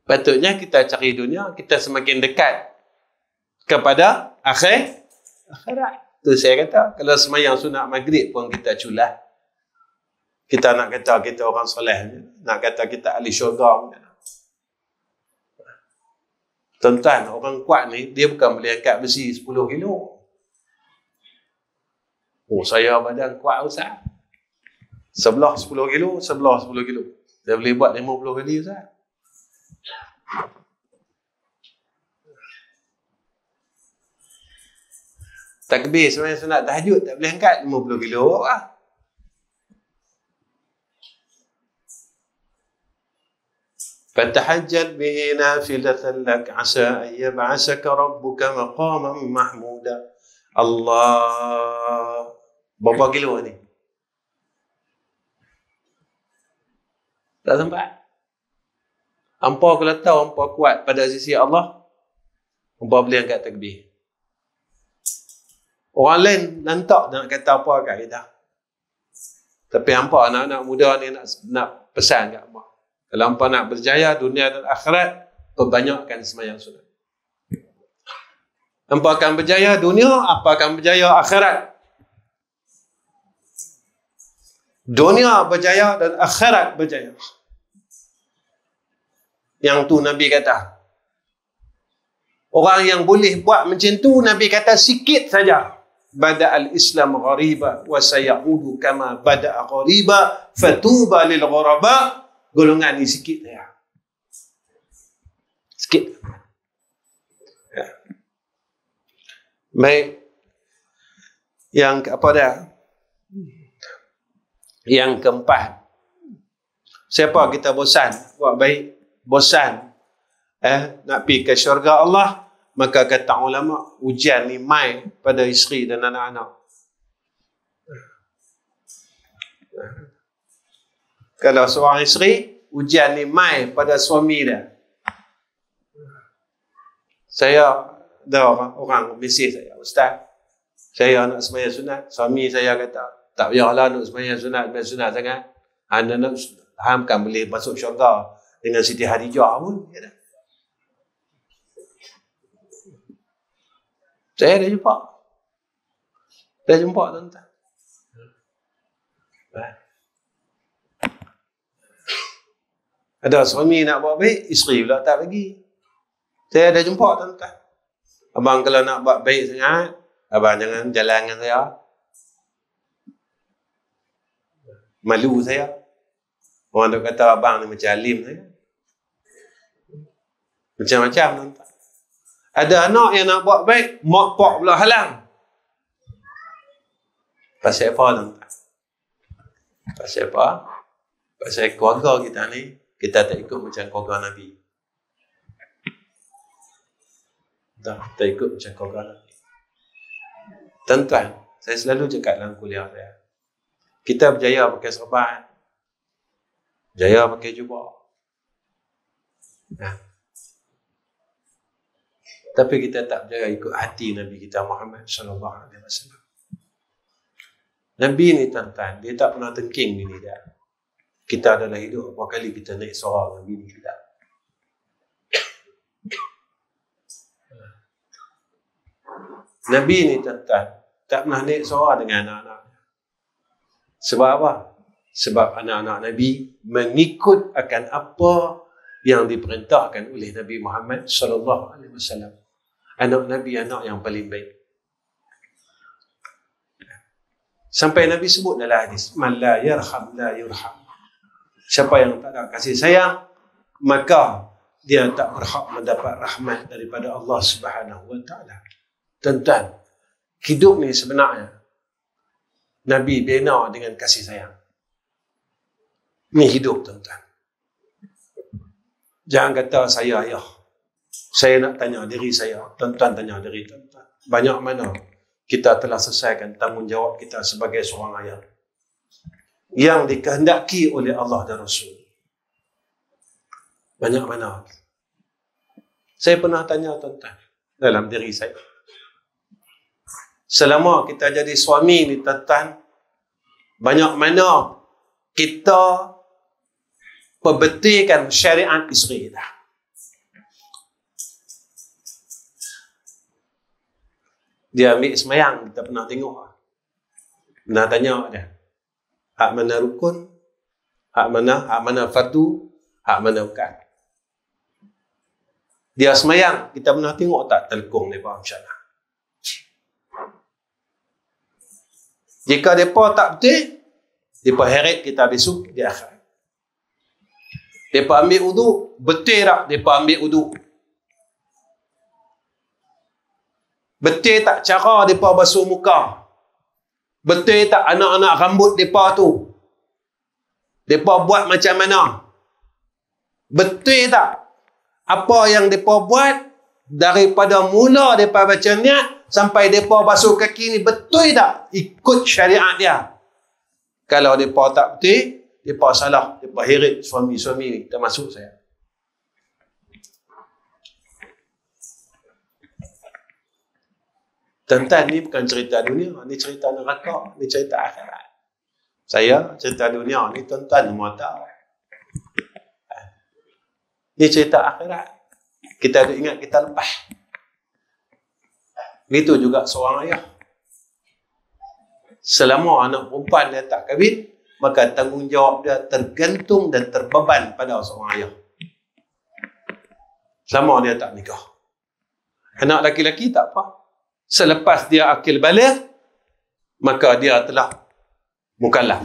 Patutnya kita cari dunia, kita semakin dekat kepada akhirat. Tu saya kata, kalau semayang sunat maghrib pun kita culah. Kita nak kata kita orang soleh, nak kata kita ahli syurga. Tuan-tuan, orang kuat ni, dia bukan boleh angkat besi 10 kilo. Oh, saya badan kuat Ustaz. Sebelah 10 kilo, sebelah 10 kilo. Dia boleh buat 50 kali Ustaz. Takbir sebenarnya sunat tahajud, tak boleh angkat 50 kilo lah. Fatahajjal bihi nafilatan lak asa an yab'asaka rabbuka maqaman mahmuda. Allah. Berapa kilo ni? Tak sempat. Hampa kalau tahu hampa kuat pada sisi Allah, hampa boleh angkat takbir. Orang lain nantak nak kata apa kat kita. Tapi hampa anak-anak muda ni nak pesan kat hampa. Kalau hampa nak berjaya dunia dan akhirat, perbanyakkan sembahyang sunat. Hampa akan berjaya dunia, apa akan berjaya akhirat. Dunia berjaya dan akhirat berjaya. Yang tu Nabi kata. Orang yang boleh buat macam tu, Nabi kata sikit saja. Bada'al Islam ghariba wa sayaudu kama bada'a ghariba fatuba lil ghuraba. Golongan ni sikit saja. Sikit. Ya. Baik. Yang apa dah? Yang keempat. Siapa kita bosan buat baik, bosan nak pergi ke syurga Allah, maka kata ulama, ujian ni mai pada isteri dan anak-anak. Kalau seorang isteri, ujian ni mai pada suami dia. Saya ada orang mesej saya, Ustaz, saya nak sembahyang sunat. Suami saya kata, tak payahlah nak sembahyang sunat sangat. Anda nak hamkan boleh masuk syurga dengan Siti Khadijah pun. Saya dah jumpa. Dah jumpa tuan-tuan? Ada suami nak buat baik, isteri pula tak bagi. Saya dah jumpa tuan-tuan. Abang kalau nak buat baik sangat, abang jangan jalan dengan saya. Malu saya. Orang tu kata abang ni macam alim saya. Macam-macam tuan-tuan. Ada anak yang nak buat baik, mak pak pula halang. Pasal apa tuan-tuan? Pasal apa? Pasal keluarga kita ni, kita tak ikut macam keluarga Nabi. Tak ikut macam keluarga Nabi. Tuan-tuan, saya selalu cakap dalam kuliah saya, kita berjaya pakai serban, berjaya pakai jubah. Tapi kita tak berjaya ikut hati Nabi kita Muhammad sallallahu alaihi wasallam. Nabi ni tuan-tuan, dia tak pernah tengking bini dia. Kita adalah hidup berapa kali kita naik soal dengan bini kita. Nabi ni tuan-tuan tak pernah naik soal dengan anak-anaknya. Sebab apa? Sebab anak-anak Nabi mengikut akan apa yang diperintahkan oleh Nabi Muhammad sallallahu alaihi wasallam. Anak Nabi anak yang paling baik. Sampai Nabi sebut dalam hadis, man la yarham la yurham. Siapa yang tak ada kasih sayang, maka dia tak berhak mendapat rahmat daripada Allah Subhanahu wa taala. Tuan-tuan, hidup ni sebenarnya Nabi bina dengan kasih sayang. Ni hidup tuan-tuan. Jangan kata saya ayah. Saya nak tanya diri saya, tuan-tuan tanya diri tuan-tuan. Banyak mana kita telah selesaikan tanggungjawab kita sebagai seorang ayah yang dikehendaki oleh Allah dan Rasul? Banyak mana? Saya pernah tanya tuan-tuan dalam diri saya. Selama kita jadi suami ni tuan-tuan, banyak mana kita perbetilkan syariat isteri kita? Dia ambil semayang, kita pernah tengok. Pernah tanya dia. Hak mana rukun, hak mana fardu, hak mana bukan. Dia semayang, kita pernah tengok tak telkung mereka macam mana. Jika mereka tak betul, mereka heret kita besok di akhirat. Mereka ambil uduk, betul tak mereka ambil uduk? Betul tak cara mereka basuh muka? Betul tak anak-anak rambut mereka tu? Mereka buat macam mana? Betul tak apa yang mereka buat daripada mula mereka baca niat sampai mereka basuh kaki ni, betul tak ikut syariat dia? Kalau mereka tak betul, mereka salah. Mereka heret suami-suami ni, termasuk saya. Tuan-tuan, ni bukan cerita dunia, ni cerita neraka, ni cerita akhirat. Saya cerita dunia ni tuan-tuan semua tahu. Ni cerita akhirat. Kita ada ingat kita lepas. Begitu juga seorang ayah. Selama anak perempuan dia tak kahwin, maka tanggungjawab dia tergantung dan terbeban pada seorang ayah. Selama dia tak nikah. Anak laki-laki tak apa. Selepas dia akil baligh, maka dia telah mukallaf.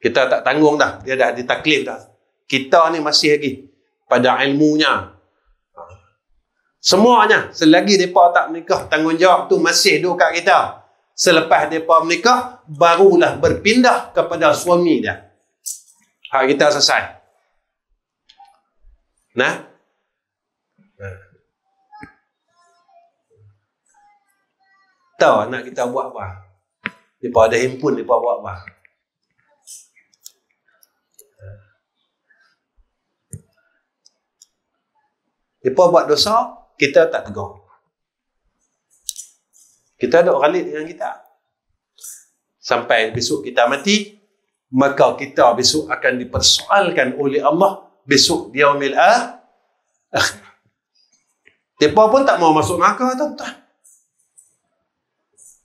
Kita tak tanggung dah, dia dah ditaklif dah. Kita ni masih lagi pada ilmunya. Semuanya, selagi mereka tak menikah, tanggungjawab tu masih duduk kat kita. Selepas mereka menikah, barulah berpindah kepada suami dia. Hak kita selesai. Nah, tahu anak kita buat apa? Mereka ada handphone, mereka buat apa? Mereka buat dosa, kita tak tegur. Kita duk ghalid dengan kita. Sampai besok kita mati, maka kita besok akan dipersoalkan oleh Allah besok di yaumil akhir. Mereka pun tak mau masuk neraka, tuan-tuan.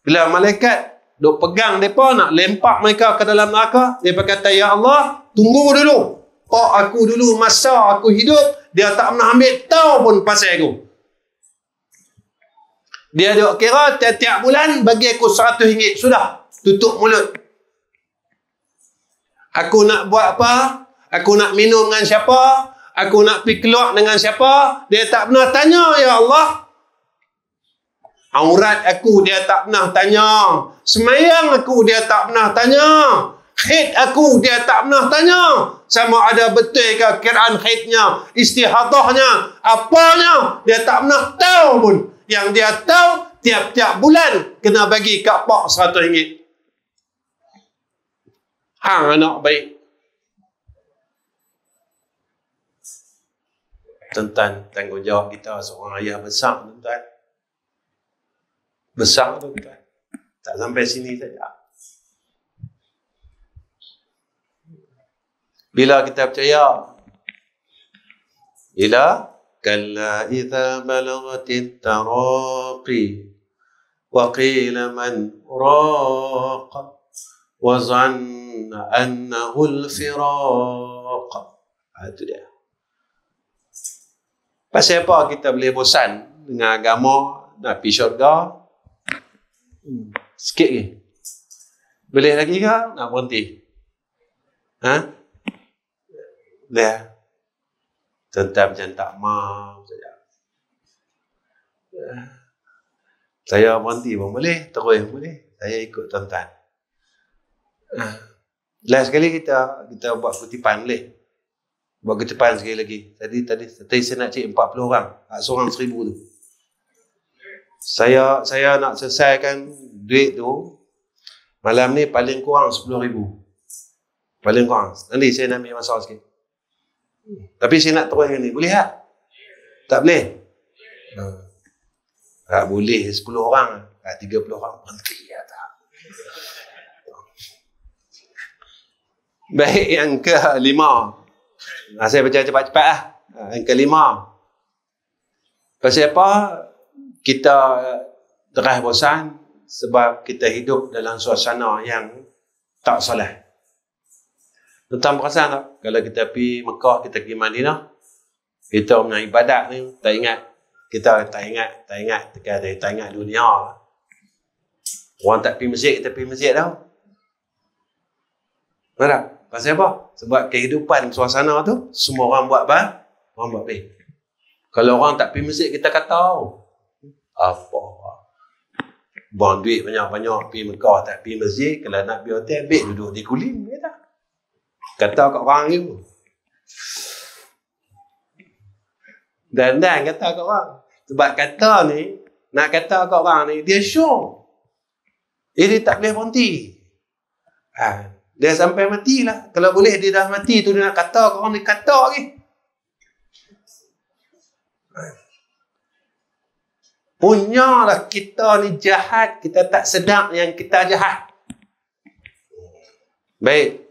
Bila malaikat duk pegang mereka, nak lempak mereka ke dalam neraka, mereka kata, ya Allah, tunggu dulu. Pak aku dulu, masa aku hidup, dia tak pernah ambil tahu pun pasal aku. Dia duk kira, tiap-tiap bulan bagi aku RM100. Sudah, tutup mulut. Aku nak buat apa? Aku nak minum dengan siapa? Aku nak pergi keluar dengan siapa? Dia tak pernah tanya, ya Allah. Aurat aku dia tak pernah tanya. Semayang aku dia tak pernah tanya. Haid aku dia tak pernah tanya. Sama ada betul ke kiraan haidnya, istihadahnya, apanya, dia tak pernah tahu pun. Yang dia tahu, tiap-tiap bulan kena bagi kat pak RM100. Hang anak baik. Tentang tanggungjawab kita seorang ayah besar, tuan-tuan. Besar, tuan-tuan. Tak sampai sini saja. Bila kita percaya, bila kalla idza balagatit taraqi wa qila man raqa wa zanna annahu al-firaq. Itu dia. Pasal apa kita boleh bosan dengan agama, nak pergi syurga? Sikit lagi. Boleh lagi ke? Nak berhenti? Ha? Boleh. Tentang macam tak mau saja. Saya berhenti pun boleh, terus boleh. Saya ikut tuan-tuan. Last sekali kita buat kutipan boleh. Buat kutipan sekali lagi. Tadi saya nak cek 40 orang. Seorang 1,000 tu. Saya nak selesaikan duit tu malam ni paling kurang 10,000. Paling kurang. Nanti saya nak ambil masa sikit. Tapi saya nak teruskan ni. Boleh tak? Tak boleh? Tak boleh 10 orang. 30 orang berhenti tak? Baik, yang ke-5. Saya baca cepat-cepat lah. Yang ke-5. Pasal apa? Kita terah bosan sebab kita hidup dalam suasana yang tak soleh. Tuan perasan tak? Kalau kita pergi Mekah, kita pergi Madinah, kita punya ibadat ni tak ingat. Kita tak ingat dunia. Orang tak pergi masjid, kita pergi masjid tau. Betul tak? Pasal apa? Sebab kehidupan suasana tu, semua orang buat orang buat baik. Kalau orang tak pergi masjid, kita kata, apa? Buang duit banyak-banyak pergi Mekah, tak pergi masjid. Kalau nak pergi hotel, ambil duduk di kulim. Kata kat orang tu. Dan kata kat orang. Sebab kata ni, nak kata kat orang ni, dia sure. Dia tak boleh berhenti. Dia sampai matilah. Kalau boleh dia dah mati tu, dia nak kata kat orang ni, kata lagi. Punyalah kita ni jahat, kita tak sedar yang kita jahat. Baik.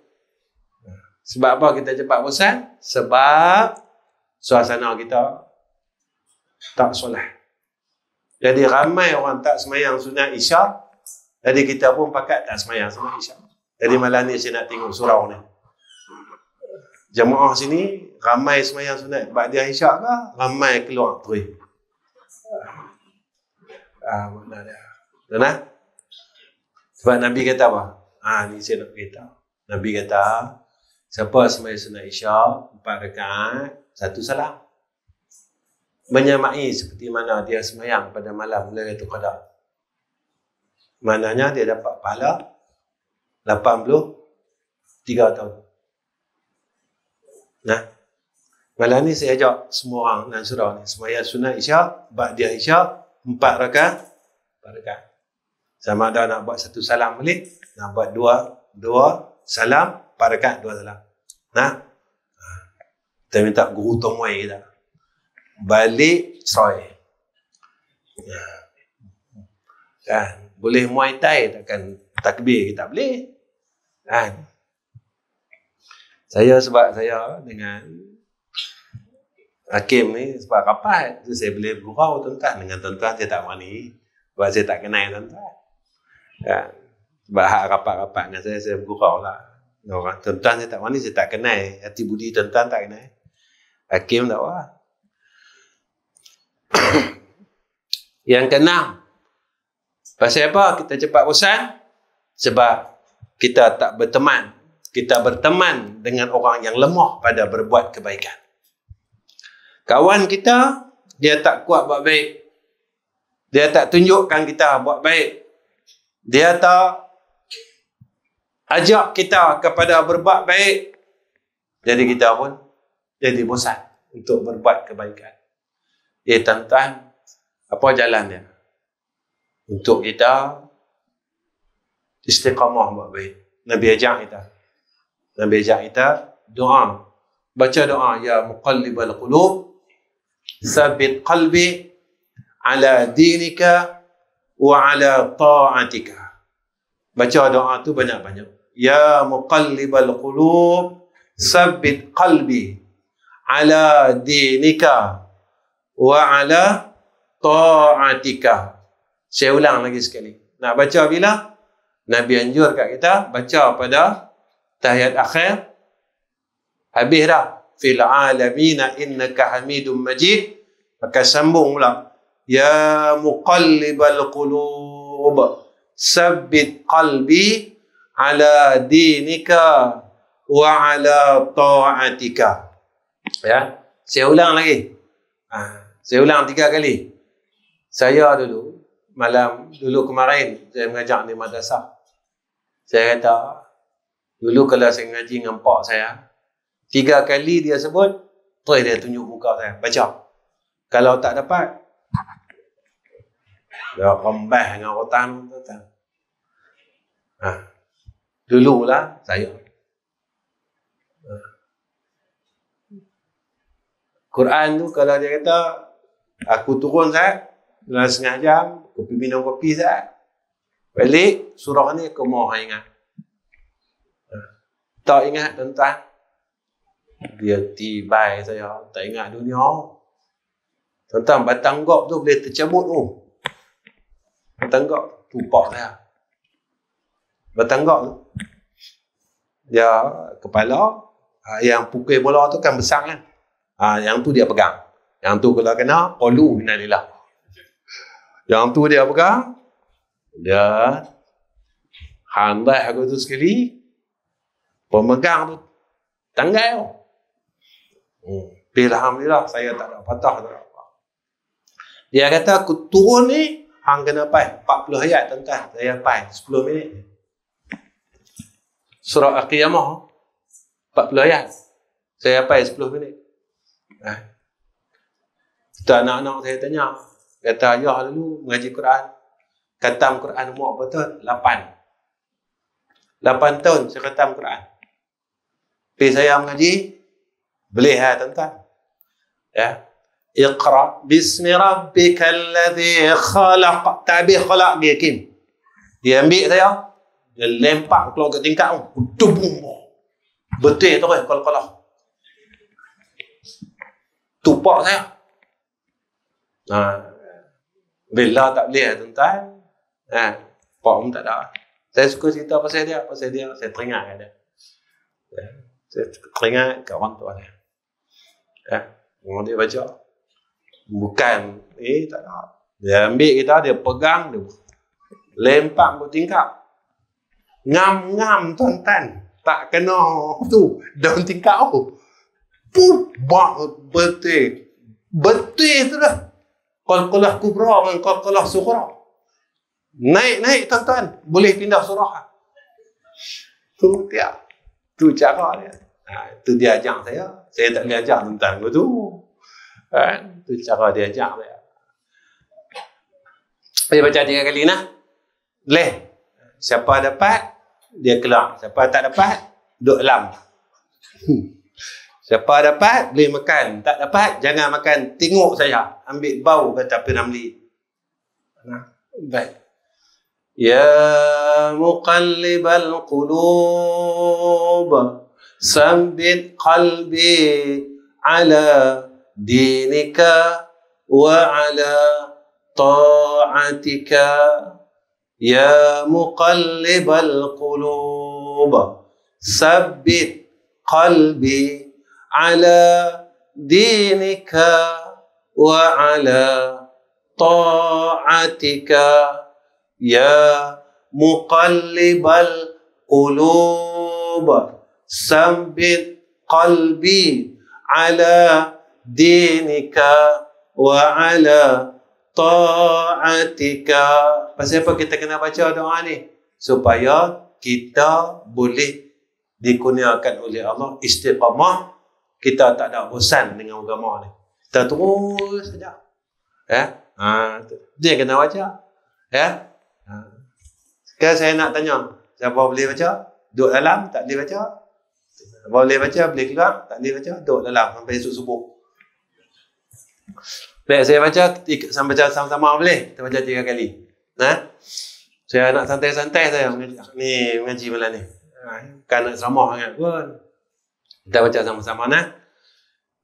Sebab apa kita cepat bosan? Sebab suasana kita tak soleh. Jadi ramai orang tak semayang sunat Isyak. Jadi kita pun pakat tak semayang sunat Isyak. Jadi malam ni saya nak tengok surau ni. Jemaah sini ramai semayang sunat ba'da Isyak ke? Ramai keluar terus. Makna dia. Benar? Sebab Nabi kata apa? Ni saya nak beritahu. Nabi kata, siapa semayang sunat Isyak 4 rakaat, 1 salam. Menyamai seperti mana dia semayang pada malam Lailatul Qadar. Maknanya dia dapat pahala 83 tahun. Nah, malam ni saya ajak semua orang dan surau ni semayang sunat Isyak, ba'da Isyak 4 rakaat. Sama ada nak buat 1 salam boleh, nak buat 2 salam, 4 rakaat 2 salam. Kita minta guru tongwai kita balik cerai. Kan boleh Muay Thai, takkan takbir kita boleh kan. Sebab saya dengan Hakim ni sebab rapat, saya boleh bergurau tuan-tuan. Dengan tuan-tuan saya tak berani. Sebab saya tak kenal tuan-tuan. Ya. Sebab hak rapat-rapat dengan saya bergurau lah. Orang tuan-tuan saya tak berani, saya tak kenal. Hati budi tuan-tuan tak kenal. Hakim tak apa. Yang keenam, pasal apa kita cepat bosan? Sebab kita tak berteman. Kita berteman dengan orang yang lemah pada berbuat kebaikan. Kawan kita, dia tak kuat buat baik. Dia tak tunjukkan kita buat baik. Dia tak ajak kita kepada berbuat baik. Jadi kita pun jadi bosan untuk berbuat kebaikan. Tuan-tuan, apa jalan dia? Untuk kita istiqamah buat baik. Nabi ajak kita doa. Baca doa, ya muqallibal qulub, tsabbit qalbi ala dinika wa ala ta'atika. Baca doa tu banyak-banyak. Ya muqallibal qulub, tsabbit qalbi ala dinika wa ala ta'atika. Saya ulang lagi sekali. Nak baca bila? Nabi anjur kat kita baca pada tahiyat akhir. Habis dah. Fil alamina innaka hamidum majid. Maka sambung pula. Ya muqallibal qulub, sabbit qalbi ala dinika wa ala ta'atika. Ya. Saya ulang lagi. Saya ulang 3 kali. Saya dulu kemarin saya mengajar di madrasah. Saya kata, dulu kalau saya mengaji dengan pak saya, 3 kali dia sebut, terus dia tunjuk muka saya, baca. Kalau tak dapat, dia rembah dengan rotan. Dululah saya. Quran tu kalau dia kata, aku turun saya, dalam setengah jam, aku pergi minum kopi saya. Balik, surah ni aku mau ingat. Tak ingat tuan-tuan. Dia tibai saya, tak ingat dunia. Tuan-tuan, batang gop tu boleh tercabut tu. Batang gop, tupak saya. Batang gop tu. Dia kepala, yang pukul bola tu kan besar kan. Yang tu dia pegang. Yang tu kalau kena, qalu innalillah. Yang tu dia pegang, dia handai aku tu sekali, pemegang tu tanggai tu. Alhamdulillah saya tak ada patah, tak ada apa. Dia kata aku turun ni, hang kena pai 40 ayat tuan-tuan. Saya pai 10 minit. Surah Al-Qiyamah 40 ayat. Saya pai 10 minit. Kita anak-anak saya tanya, kata ayah dulu mengaji Quran, khatam Quran umur betul 8 tahun saya khatam Quran. Tapi saya mengaji boleh tuan-tuan. Ya. Iqra bismi rabbikal ladzi khalaq. Tabi khalaq dia Kim. Dia ambil saya, dia lempak keluar ke tingkap tu. Betul terus kol-kolah. Tupak saya. Bila tak boleh tuan-tuan. Pak pun tak ada. Saya suka cerita pasal dia, saya teringat dia. Saya teringat kat orang tua dia. Orang dia baca. Bukan, tak ada. Dia ambil kita, dia pegang, dia lempak ke tingkap. Ngam-ngam tuan-tuan. Tak kena tu, daun tingkap tu. Betul. Betul tu dah. Qalqalah kubra dengan qalqalah sughra. Naik tuan-tuan, boleh pindah surah. Tu dia. Tu cara dia. Itu dia ajar saya. Saya tak boleh ajar tentang tu. Itu cara dia ajar saya. Saya baca 3 kali nah. Boleh. Siapa dapat, dia keluar. Siapa tak dapat, duduk dalam. Siapa dapat, boleh makan. Tak dapat, jangan makan. Tengok saya. Ambil bau, kata Piramli. Baik. Ya muqallibal qulub, sabbit qalbi ala دينك وعلى طاعتك يا مقلب القلوب ثبت قلبي على دينك وعلى طاعتك يا مقلب القلوب ثبت قلبي على دينك وعلى طاعتك. Pasal apa kita kena baca doa ni? Supaya kita boleh dikurniakan oleh Allah istiqamah. Kita tak ada bosan dengan agama ni. Kita terus saja. Dia kena baca. Sekarang saya nak tanya, siapa boleh baca? Duduk dalam, tak boleh baca? Siapa boleh baca, boleh keluar, tak boleh baca? Duduk dalam sampai esok subuh. Baik, saya baca, sampai baca sama-sama boleh? Kita baca 3 kali. Saya nak santai-santai saya mengaji malam ni. Kan nak ceramah sangat pun. Kita baca sama-sama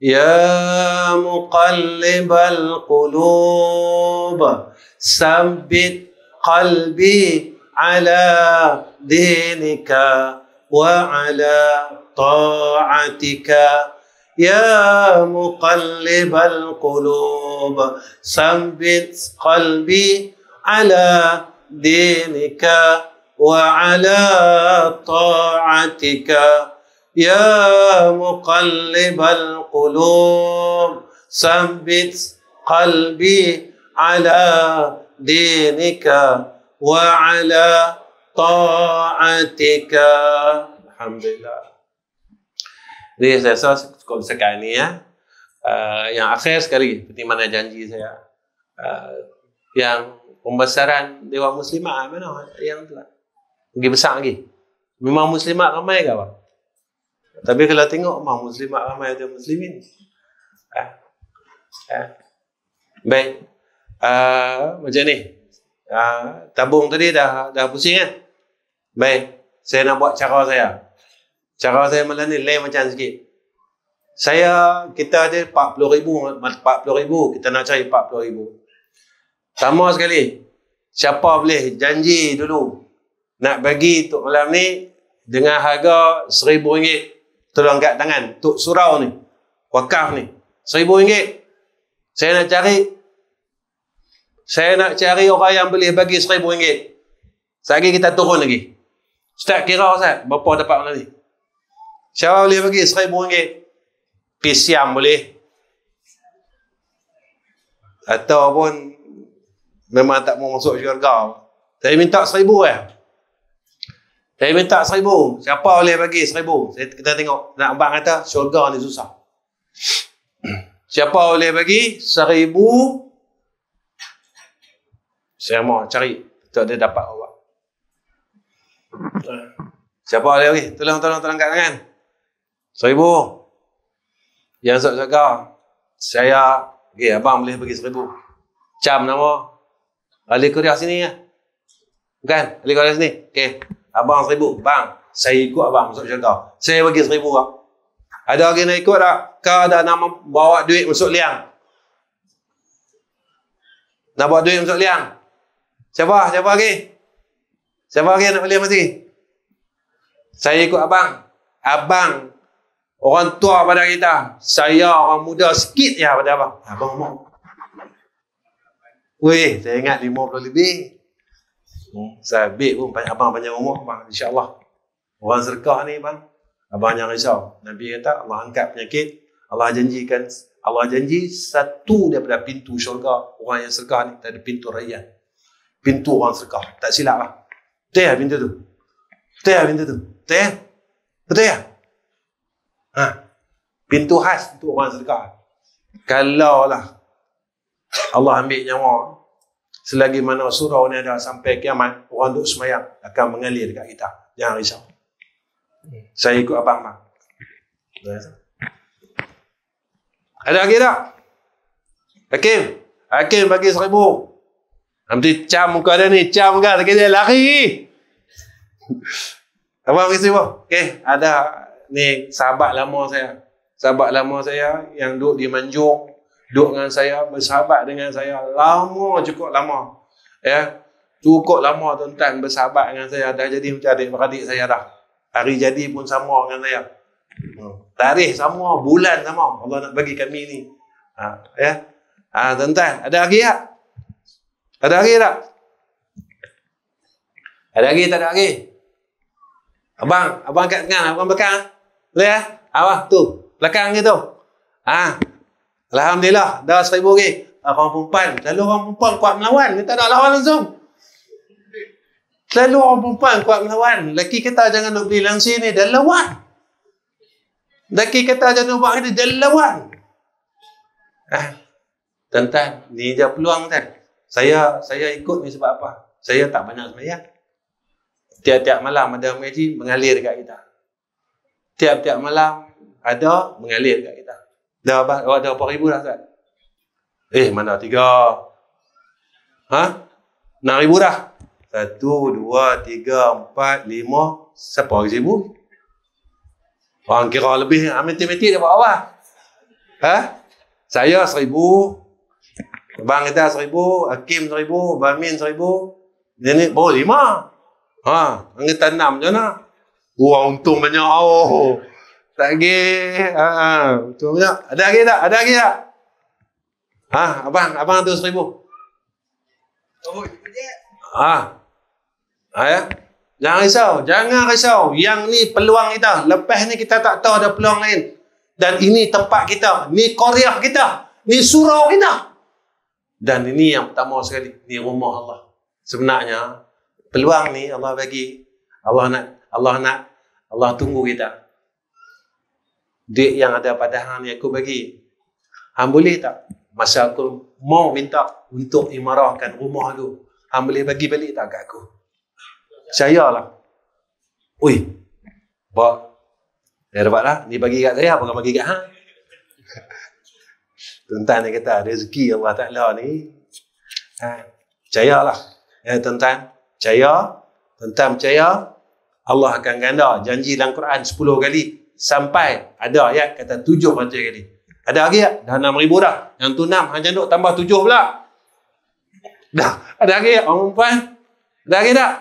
Ya muqallibal qulub sabbit qalbi ala dinika wa ala ta'atika Ya muqallibal qulub sabbit qalbi ala dinika wa ala ta'atika يا مقلب القلوب ثبت قلبي على دينك وعلى طاعتك. Alhamdulillah. Jadi saya rasa cukup sekarang ni yang akhir sekali seperti mana janji saya. Yang pembesaran Dewan Muslimat mana yang tu lagi besar lagi. Memang Muslimat ramai ke apa? Tapi kalau tengok Muslimat ramai ada Muslimin. Baik. Macam ni. Tabung tadi dah pusing kan? Baik. Saya nak buat cara saya. Cara saya malam ni lain macam sikit. Kita ada 40,000. 40,000. Kita nak cari 40,000. Sama sekali. Siapa boleh janji dulu nak bagi untuk malam ni dengan harga RM1,000. Tolong kat tangan untuk surau ni, wakaf ni, RM1,000. Saya nak cari orang yang boleh bagi RM1,000. Sekali kita turun lagi. Ustaz kira Ustaz, berapa dapat malam ni? Siapa boleh bagi RM1,000? Pisiam boleh. Ataupun memang tak mau masuk syurga. Saya minta RM1,000 Saya minta RM1,000. Siapa boleh bagi RM1,000? Kita tengok. Nak abang kata, syurga ni susah. Siapa boleh bagi RM1,000? Saya mau cari. Untuk dia dapat awak. Siapa boleh bagi? Tolong kat tangan. RM1,000. Yang syurga. Abang boleh bagi RM1,000. Cam nama. Ali Kuliah sini ya? Bukan? Ali Kuliah sini? Okey. Abang RM1,000. Bang, saya ikut abang masuk syurga. Saya bagi RM1,000 bang. Ada lagi nak ikut tak? Kau ada nama bawa duit masuk liang. Nak bawa duit masuk liang. Siapa lagi? Siapa lagi nak boleh masih? Saya ikut abang. Abang orang tua pada kita. Saya orang muda sikit ya pada abang. Abang mau. Weh, saya ingat 50 lebih. Saya ambil pun abang panjang umur bang, insya-Allah. Orang sedekah ni bang, abang jangan risau. Nabi kata Allah angkat penyakit, Allah janji satu daripada pintu syurga orang yang sedekah ni, ada pintu rayyan. Pintu orang sedekah. Tak silap lah. Betul ya pintu tu? Betul ya pintu tu? Betul ya? Betul ya? Pintu khas untuk orang sedekah. Kalau lah Allah ambil nyawa, selagi mana surau ni ada sampai kiamat, orang duk semayang akan mengalir dekat kita. Jangan risau. Saya ikut abang bang. Ada lagi tak? Hakim bagi RM1,000. Nanti cam muka dia ni, cam kan, dia lari. Abang bagi RM1,000. Okey, ada ni sahabat lama saya. sahabat lama saya yang duduk di Manjung, duduk dengan saya, bersahabat dengan saya lama, cukup lama. Ya, cukup lama tuan-tuan bersahabat dengan saya, dah jadi macam adik-beradik saya dah. Hari jadi pun sama dengan saya. Tarikh sama, bulan sama. Allah nak bagi kami ni. Ya. Tuan-tuan, ada lagi tak? Ada lagi tak? Ada lagi tak ada lagi? Abang kat tengah, abang belakang. Boleh ya? Awak tu, belakang je tu. Alhamdulillah, dah 1,000 lagi. Orang perempuan, selalu orang perempuan kuat melawan, kita nak lawan langsung. Selalu orang perempuan kuat melawan. Lelaki kita jangan nak beli langsir ni, dah lawan. Lelaki kita jangan buat ni, dah lawan. Tuan-tuan, ni je peluang kan. Saya ikut ni sebab apa? Saya tak banyak sembahyang. Tiap-tiap malam ada mengaji mengalir dekat kita. Tiap-tiap malam ada mengalir dekat kita. Dah ada berapa ribu dah, Ustaz? Mana 3? 6,000 dah. 1, 2, 3, 4, 5, 10,000. Orang kira lebih matematik dapat awal. Saya 1,000. Abang kita 1,000, Hakim 1,000, Bamin 1,000. Ini baru 5. Anggota 6 je nak. Untung banyak. Tak lagi. Untung banyak. Ada lagi tak? Ada lagi tak? Abang tu 1,000. Ya. Jangan risau. Yang ni peluang kita. Lepas ni kita tak tahu ada peluang lain. Dan ini tempat kita. Ni Korea kita. Ni surau kita. Dan ini yang pertama sekali. Ni rumah Allah. Sebenarnya peluang ni Allah bagi. Allah tunggu kita. Duit yang ada pada hang ni aku bagi. Hang boleh tak? Masa aku mau minta untuk imarahkan rumah tu, hang boleh bagi balik tak kat aku? Percayalah. Dah dapat lah. Ni bagi kat saya, bukan bagi kat hang. Tuan-tuan ni kata rezeki Allah Ta'ala ni. Percayalah. Ya tuan-tuan. Tuan-tuan percaya. Allah akan ganda. Janji dalam Quran 10 kali. Sampai ada ayat kata 7 kali. Ada lagi tak? Dah 6,000 dah. Yang tu 6. Hang janduk tambah 7 pula. Dah. Ada lagi tak? Orang perempuan? Ada lagi tak?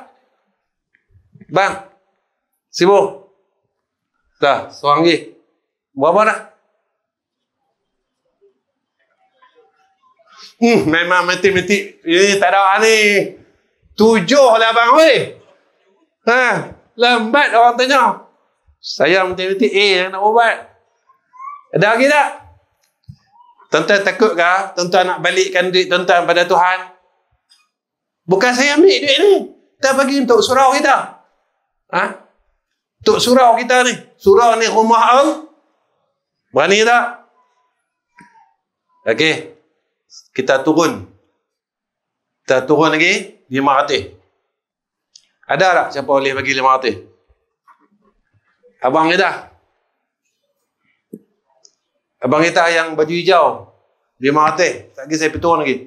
Bang. Sibuk. Dah. Seorang lagi. Berapa dah? Memang matematik. Ini tak ada ni. 7 lah bang. Lambat orang tanya. Saya matematik yang nak ubat. Ada lagi tak? Tuan-tuan takut ke? Tuan-tuan nak balikkan duit tuan-tuan pada Tuhan? Bukan saya ambil duit ni. Kita bagi untuk surau kita. Untuk surau kita ni. Surau ni rumah Allah. Berani tak? Okey. Kita turun. Kita turun lagi 500. Ada tak siapa boleh bagi 500? Abang kita. Abang kita yang baju hijau 500. Tak lagi saya pergi turun lagi.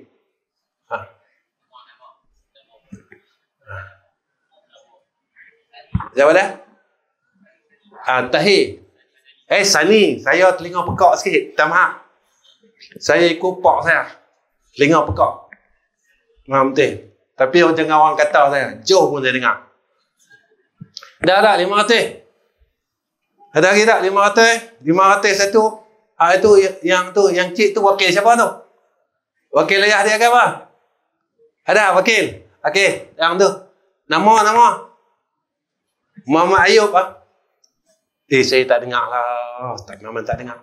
Siapa dah? Tahir. Sani. Saya telinga pekak sikit. Minta maaf. Saya ikut pak saya. Telinga pekak. Betul. Tapi jangan orang kata saya. Jauh pun saya dengar. Dah tak 500? Ada lagi tak 500? 500 satu. Itu yang cik tu wakil siapa tu? Wakil ayah dia ke apa? Ada wakil? Okey, yang tu. Nama. Muhammad Ayub saya tak dengar lah. Memang tak dengar.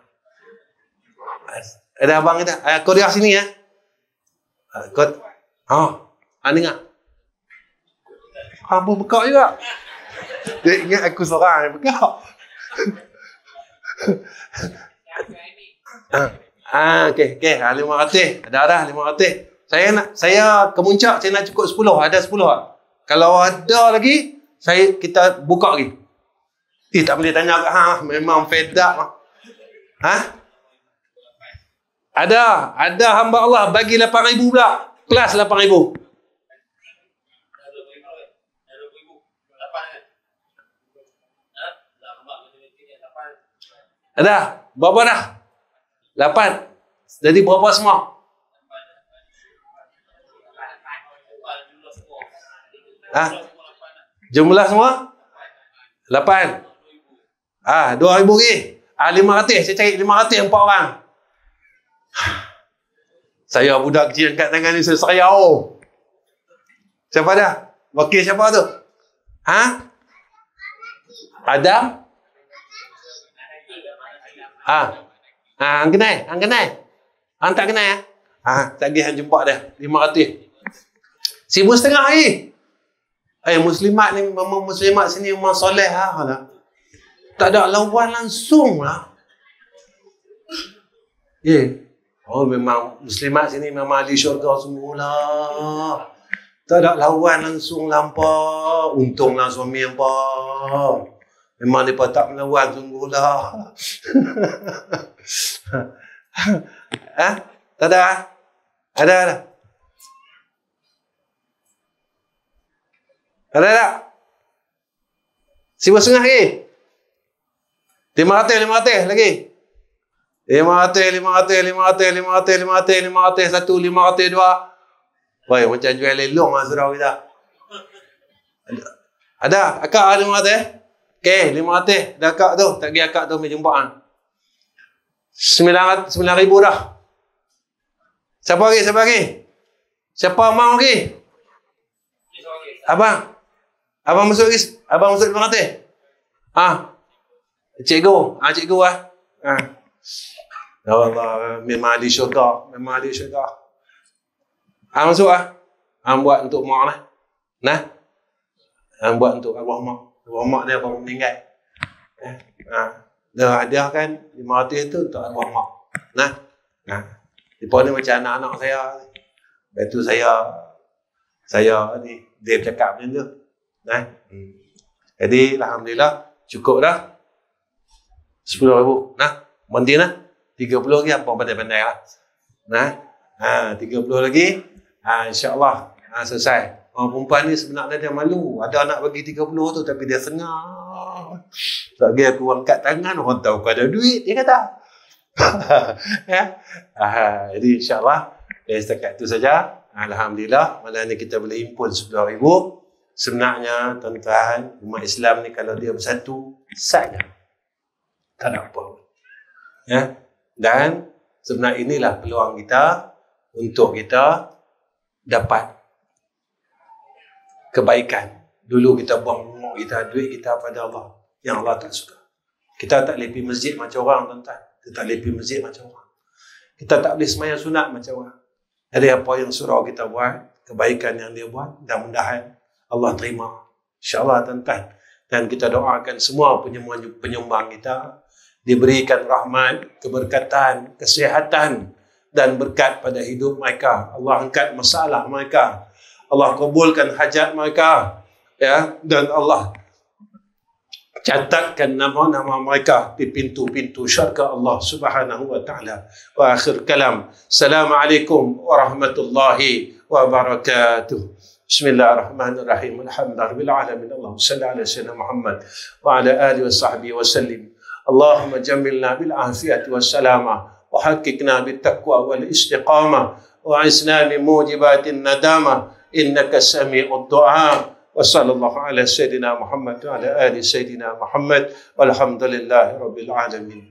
Ada abang kita. Kau dengar sini ya? Dengar. Pun bekak juga. Dia ingat aku seorang yang bekak. Okey. 500. Ada dah 500. Saya ke Muncak, saya nak cukup 10. Ada 10 tak? Kalau ada lagi, kita buka lagi. Tak boleh tanya kat hang. Memang fed up. Ada hamba Allah bagi 8,000 pula. Kelas 8,000. Ada? Berapa dah? 8. Jadi berapa semua? Jumlah semua? 8. 2,000 lagi. 500. Saya cari 500 4 orang. Saya budak kecil angkat tangan ni, saya seriau. Siapa dah? Wakil siapa tu? Adam? Hang kenal? Hang tak kenal ya? Tak pergi hang jumpa dia. 500. 1,500 lagi. Muslimat ni, memang muslimat sini memang soleh lah. Tak ada lawan langsung lah. Memang muslimat sini memang ahli syurga semula. Tak ada lawan langsung lampak. Untunglah suami hampa. Memang mereka tak melawan sungguh lah. Tak ada? Ada? Ada tak? 1,500 lagi? 500 lagi? 500, 1, 500, 2. Woi, macam jual lelong lah saudara kita. Ada? Akak ada 500? Okey, 500. Dah akak tu. Tak pergi akak tu, pergi jumpa kan. 9,000 dah. Siapa lagi? Siapa mau lagi? Abang masuk lagi. Abang masuk 500. Cikgu. Cikgu lah. Ya Allah, memang ahli syurga. Masuk lah. Buat untuk mak lah. Buat untuk arwah mak. Arwah mak dia baru meninggal. Dah hadiah kan 500 tu untuk arwah mak. Lepas ni macam anak-anak saya. Lepas tu saya ni, dia cakap macam tu. Jadi Alhamdulillah cukup dah. 10,000. Mandi 30 lagi apa pandai-pandai lah. 30 lagi. InsyaAllah selesai. Orang perempuan ni sebenarnya dia malu. Ada anak bagi 30 tu tapi dia sengah. Lagi aku angkat tangan, orang tahu kau ada duit, dia kata. Jadi insyaAllah setakat itu saja. Alhamdulillah malam ni kita boleh himpun 10,000. Sebenarnya tuan-tuan, umat Islam ni kalau dia bersatu saja, tak ada apa. Dan sebenarnya inilah peluang kita untuk kita dapat kebaikan. Dulu kita buang kita duit kita pada Allah yang Allah tak suka. Kita tak boleh pergi masjid macam orang, tuan-tuan. Kita tak boleh pergi masjid macam orang. Kita tak boleh sembahyang sunat macam orang. Jadi apa yang surau kita buat, kebaikan yang dia buat, mudah-mudahan Allah terima. InsyaAllah, tuan-tuan. Dan kita doakan semua penyumbang kita diberikan rahmat, keberkatan, kesihatan dan berkat pada hidup mereka. Allah angkat masalah mereka. Allah kabulkan hajat mereka. Dan Allah catatkan nama-nama mereka di pintu-pintu syurga Allah Subhanahu wa taala. Wa akhir kalam. Assalamualaikum warahmatullahi wabarakatuh. Bismillahirrahmanirrahim. Alhamdulillahirabbil alamin. Allahumma shalli ala sayyidina Muhammad wa ala alihi wa sahbihi wa sallim. Allahumma jammilna bil afiyati was salamah wa haqiqna bit taqwa wal istiqamah wa isna min mujibatin nadama innaka sami'ud du'a. Wa sallallahu ala sayyidina Muhammad wa ala ali sayyidina Muhammad walhamdulillahi rabbil alamin.